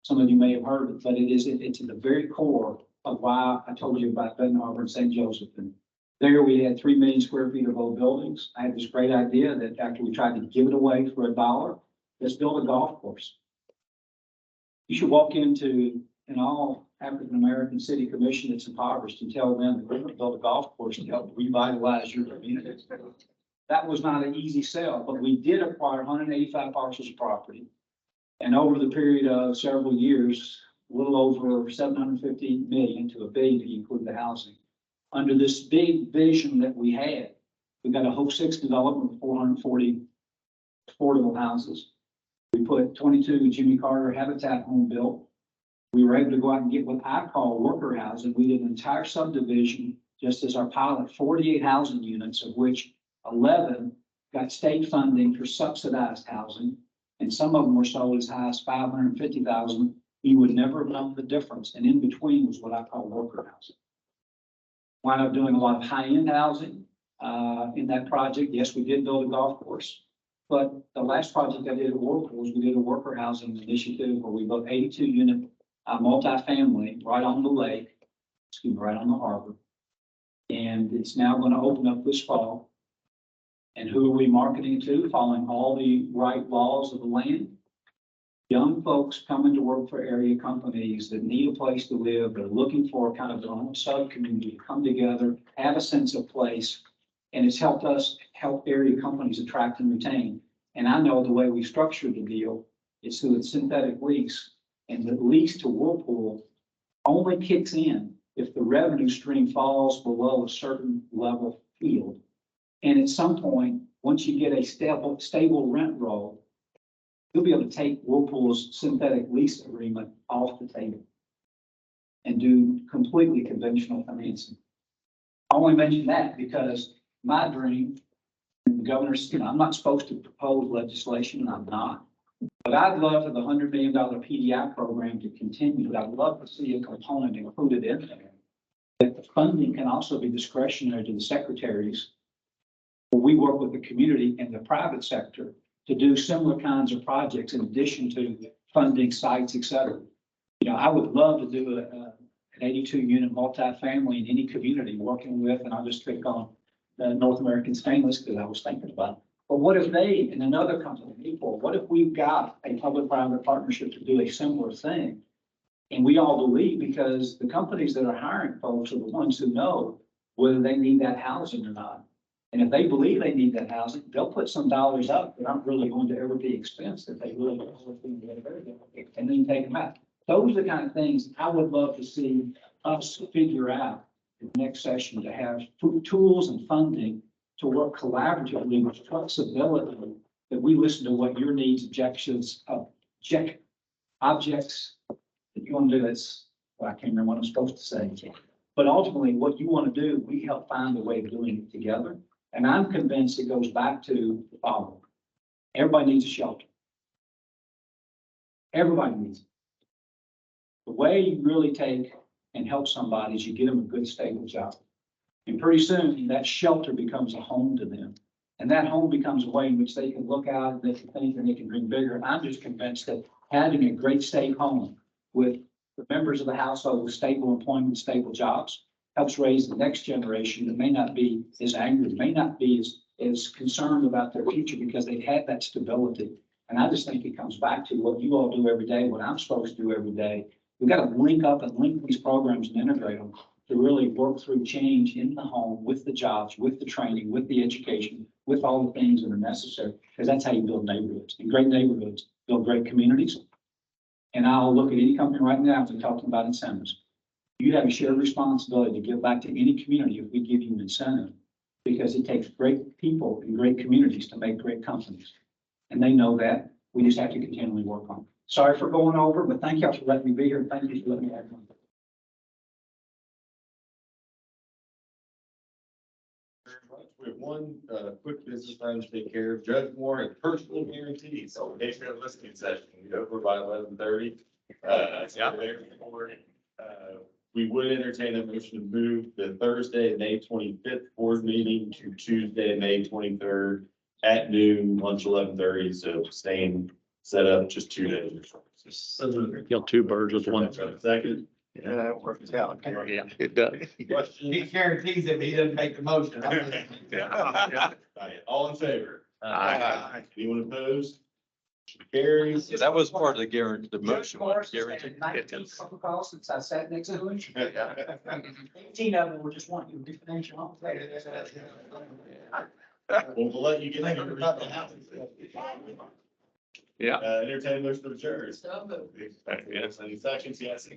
Speaker 6: Some of you may have heard it, but it's at the very core of why I told you about Benton Harbor and St. Joseph. And there we had 3 million square feet of old buildings. I had this great idea that after we tried to give it away for $1, let's build a golf course. You should walk into an all African-American city commission that's impoverished and tell them that we're going to build a golf course to help revitalize your community. That was not an easy sell, but we did acquire 185 parcels of property. And over the period of several years, a little over 750 million to $1 billion to include the housing. Under this big vision that we had, we got a Hope 6 development with 440 affordable houses. We put 22 Jimmy Carter Habitat home built. We were able to go out and get what I call worker housing. We did an entire subdivision, just as our pilot, 48 housing units, of which 11 got state funding for subsidized housing. And some of them were sold as high as 550,000. You would never have known the difference. And in between was what I call worker housing. Wound up doing a lot of high-end housing in that project. Yes, we did build a golf course. But the last project I did at Whirlpool was we did a worker housing initiative where we built 82-unit multifamily right on the lake, right on the harbor. And it's now going to open up this fall. And who are we marketing to? Following all the right laws of the land. Young folks coming to work for area companies that need a place to live. They're looking for kind of their own sub-community to come together, have a sense of place. And it's helped us help area companies attract and retain. And I know the way we structured the deal is through a synthetic lease. And the lease to Whirlpool only kicks in if the revenue stream falls below a certain level field. And at some point, once you get a stable rent roll, you'll be able to take Whirlpool's synthetic lease agreement off the table and do completely conventional financing. I only mention that because my dream, and the governor's, I'm not supposed to propose legislation, and I'm not. But I'd love for the $100 million PDI program to continue. I'd love to see a component included in there. That the funding can also be discretionary to the secretaries. We work with the community and the private sector to do similar kinds of projects in addition to funding sites, et cetera. You know, I would love to do an 82 unit multifamily in any community working with, and I'll just pick on North American Stainless because I was thinking about it. But what if they, in another company, equal, what if we've got a public-private partnership to do a similar thing? And we all believe, because the companies that are hiring folks are the ones who know whether they need that housing or not. And if they believe they need that housing, they'll put some dollars up that aren't really going to ever be expense that they really don't want to get, and then take them out. Those are the kind of things I would love to see us figure out in the next session, to have tools and funding to work collaboratively with flexibility, that we listen to what your needs, objections, objects that you want to do. That's, well, I can't remember what I'm supposed to say. But ultimately, what you want to do, we help find a way of doing it together. And I'm convinced it goes back to the following. Everybody needs a shelter. Everybody needs it. The way you really take and help somebody is you get them a good, stable job. And pretty soon that shelter becomes a home to them. And that home becomes a way in which they can look out and they can think and they can dream bigger. And I'm just convinced that having a great state home with the members of the household with stable employment, stable jobs, helps raise the next generation that may not be as angry, may not be as concerned about their future because they've had that stability. And I just think it comes back to what you all do every day, what I'm supposed to do every day. We've got to link up and link these programs and integrate them to really work through change in the home with the jobs, with the training, with the education, with all the things that are necessary, because that's how you build neighborhoods. And great neighborhoods build great communities. And I'll look at any company right now, we're talking about incentives. You have a shared responsibility to give back to any community if we give you an incentive, because it takes great people and great communities to make great companies. And they know that. We just have to continually work on it. Sorry for going over, but thank y'all for letting me be here. Thank you for letting me have one.
Speaker 4: We have one quick business item to take care of. Judge Moore had personal guarantees. So in case we have a listening session, we over by 11:30. We would entertain a motion to move the Thursday, May 25th board meeting to Tuesday, May 23rd at noon, lunch 11:30. So same setup, just 2 days.
Speaker 13: Kill two birds with one.
Speaker 4: Second.
Speaker 1: Yeah, that works out.
Speaker 13: Yeah, it does.
Speaker 4: Question?
Speaker 10: He guarantees it, but he doesn't make the motion.
Speaker 4: All in favor?
Speaker 13: Aye.
Speaker 4: Anyone opposed? Carries.
Speaker 1: That was part of the guarantee, the motion. was guaranteed.
Speaker 6: 19 phone calls since I sat next to him. 18 of them were just wanting to refinance your home.
Speaker 4: We'll let you get.
Speaker 13: Yeah.
Speaker 4: Entertain motion to adjourn.
Speaker 13: Yes.
Speaker 4: Any sections? Yes.